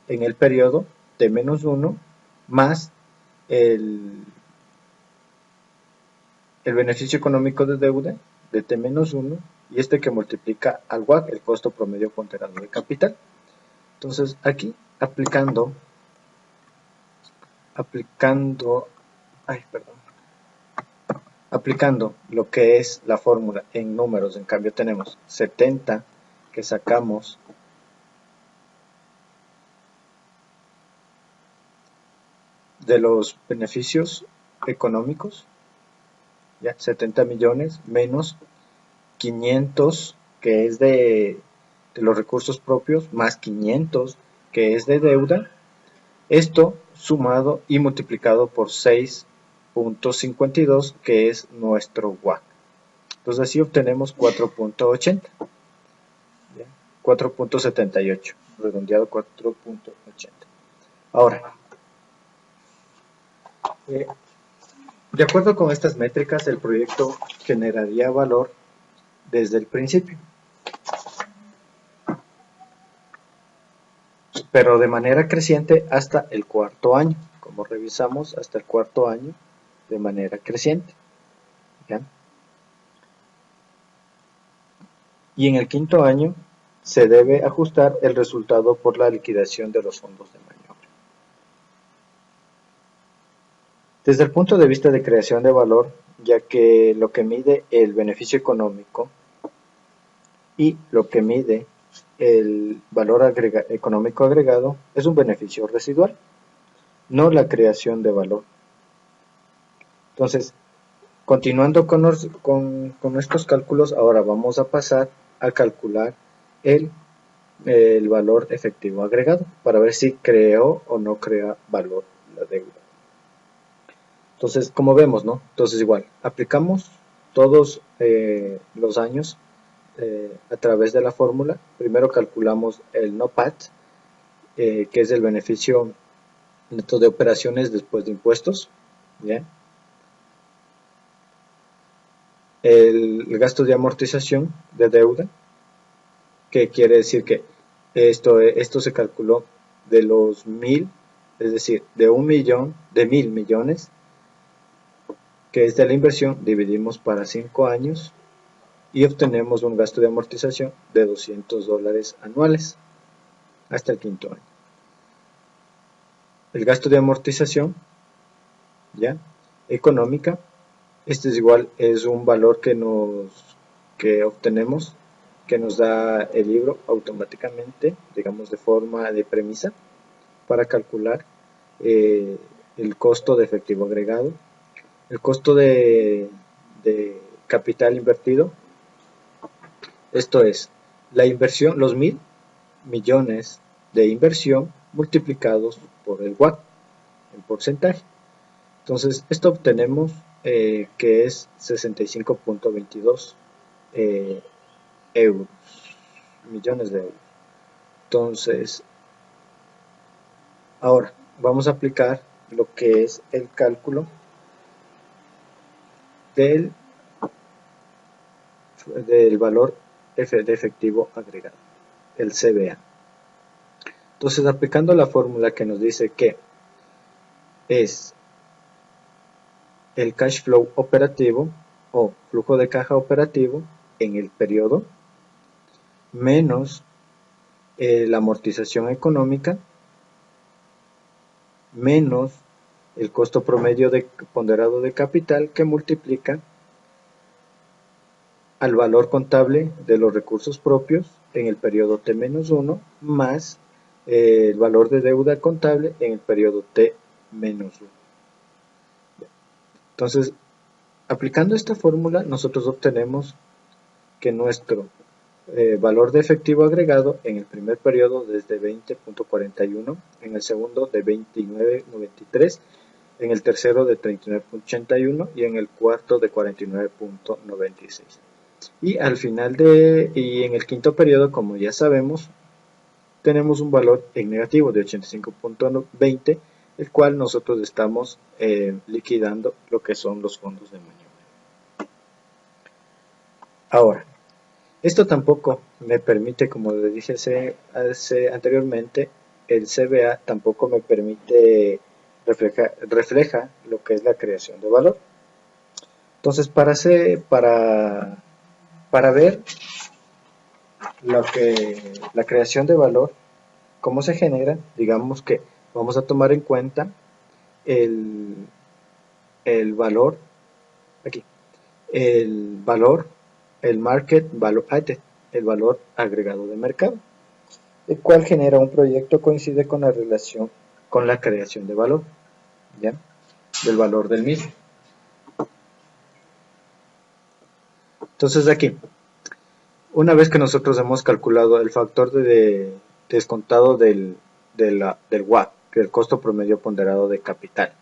en el periodo T menos 1 más el beneficio económico de deuda de T menos 1 y este que multiplica al WACC, el costo promedio ponderado de capital. Entonces aquí aplicando lo que es la fórmula en números, en cambio tenemos 70 que sacamos de los beneficios económicos, ya 70 millones menos 500 que es de los recursos propios más 500 que es de deuda, esto sumado y multiplicado por 6.52 que es nuestro WACC. Entonces así obtenemos 4.80, 4.78, redondeado 4.80. Ahora, de acuerdo con estas métricas, el proyecto generaría valor desde el principio, pero de manera creciente hasta el cuarto año, como revisamos, hasta el cuarto año de manera creciente. ¿Ya? Y en el quinto año se debe ajustar el resultado por la liquidación de los fondos de maniobra. Desde el punto de vista de creación de valor, ya que lo que mide el beneficio económico y lo que mide el valor económico agregado es un beneficio residual, no la creación de valor. Entonces, continuando con estos cálculos, ahora vamos a pasar a calcular el valor efectivo agregado para ver si creó o no crea valor la deuda. Entonces, como vemos, ¿no? Entonces igual, aplicamos todos los años a través de la fórmula. Primero calculamos el NOPAT, que es el beneficio neto de operaciones después de impuestos. ¿Ya? El gasto de amortización de deuda, que quiere decir que esto se calculó de los 1000, es decir, de 1000 millones, que es de la inversión, dividimos para 5 años y obtenemos un gasto de amortización de $200 anuales hasta el quinto año. El gasto de amortización, ¿ya? Económica, este es un valor que obtenemos, que nos da el libro automáticamente, digamos de forma de premisa, para calcular el costo de efectivo agregado, el costo de capital invertido. Esto es la inversión, los 1000 millones de inversión multiplicados por el WACC, en porcentaje. Entonces, esto obtenemos que es 65.22 euros, millones de euros. Entonces, ahora vamos a aplicar lo que es el cálculo del valor de efectivo agregado, el CBA. Entonces, aplicando la fórmula que nos dice que es el cash flow operativo o flujo de caja operativo en el periodo menos la amortización económica menos el costo promedio ponderado de capital, que multiplica al valor contable de los recursos propios en el periodo T-1 más el valor de deuda contable en el periodo T-1. Entonces, aplicando esta fórmula, nosotros obtenemos que nuestro valor de efectivo agregado en el primer periodo es de 20.41, en el segundo de 29.93 en el tercero de 39.81 y en el cuarto de 49.96. Y al final y en el quinto periodo, como ya sabemos, tenemos un valor en negativo de 85.20, el cual nosotros estamos liquidando lo que son los fondos de maniobra. Ahora, esto tampoco me permite, como le dije anteriormente, el CBA tampoco me permite refleja lo que es la creación de valor. Entonces, para ver la creación de valor, cómo se genera, digamos que vamos a tomar en cuenta el valor, aquí, el valor, el market value added, el valor agregado de mercado, el cual genera un proyecto coincide con la relación con la creación de valor, ¿ya? Del valor del mismo. Entonces aquí, una vez que nosotros hemos calculado el factor de descontado del WAP, que es el costo promedio ponderado de capital,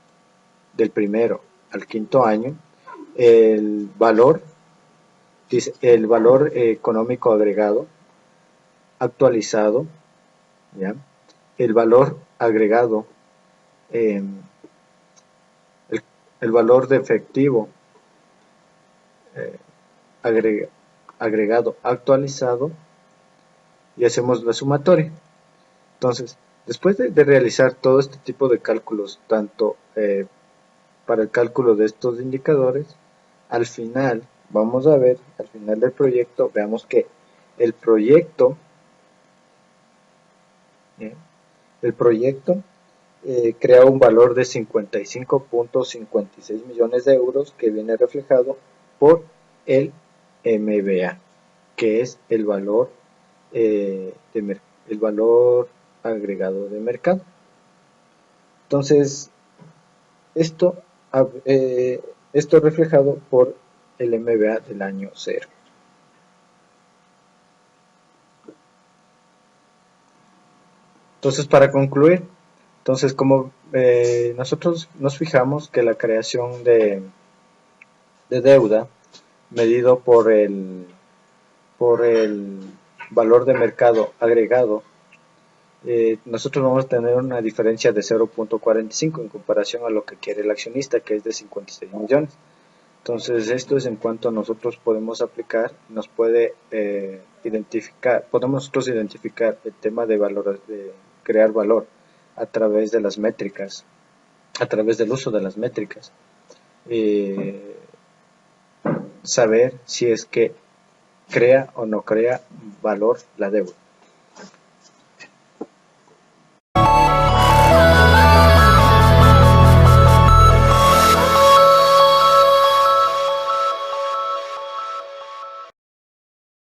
del primero al quinto año, el valor económico agregado actualizado, ¿ya? El valor agregado, el valor de efectivo agregado actualizado, y hacemos la sumatoria. Entonces, después de realizar todo este tipo de cálculos, tanto para el cálculo de estos indicadores, al final vamos a ver, al final del proyecto, veamos que el proyecto crea un valor de 55.56 millones de euros, que viene reflejado por el MBA, que es el valor el valor agregado de mercado. Entonces, esto reflejado por el MBA del año 0. Entonces, para concluir, como nosotros nos fijamos que la creación de deuda medido por el valor de mercado agregado, nosotros vamos a tener una diferencia de 0.45 en comparación a lo que quiere el accionista, que es de 56 millones. Entonces, esto es en cuanto a nosotros podemos aplicar, nos puede podemos nosotros identificar el tema de crear valor a través de las métricas, a través del uso de las métricas. Saber si es que crea o no crea valor la deuda.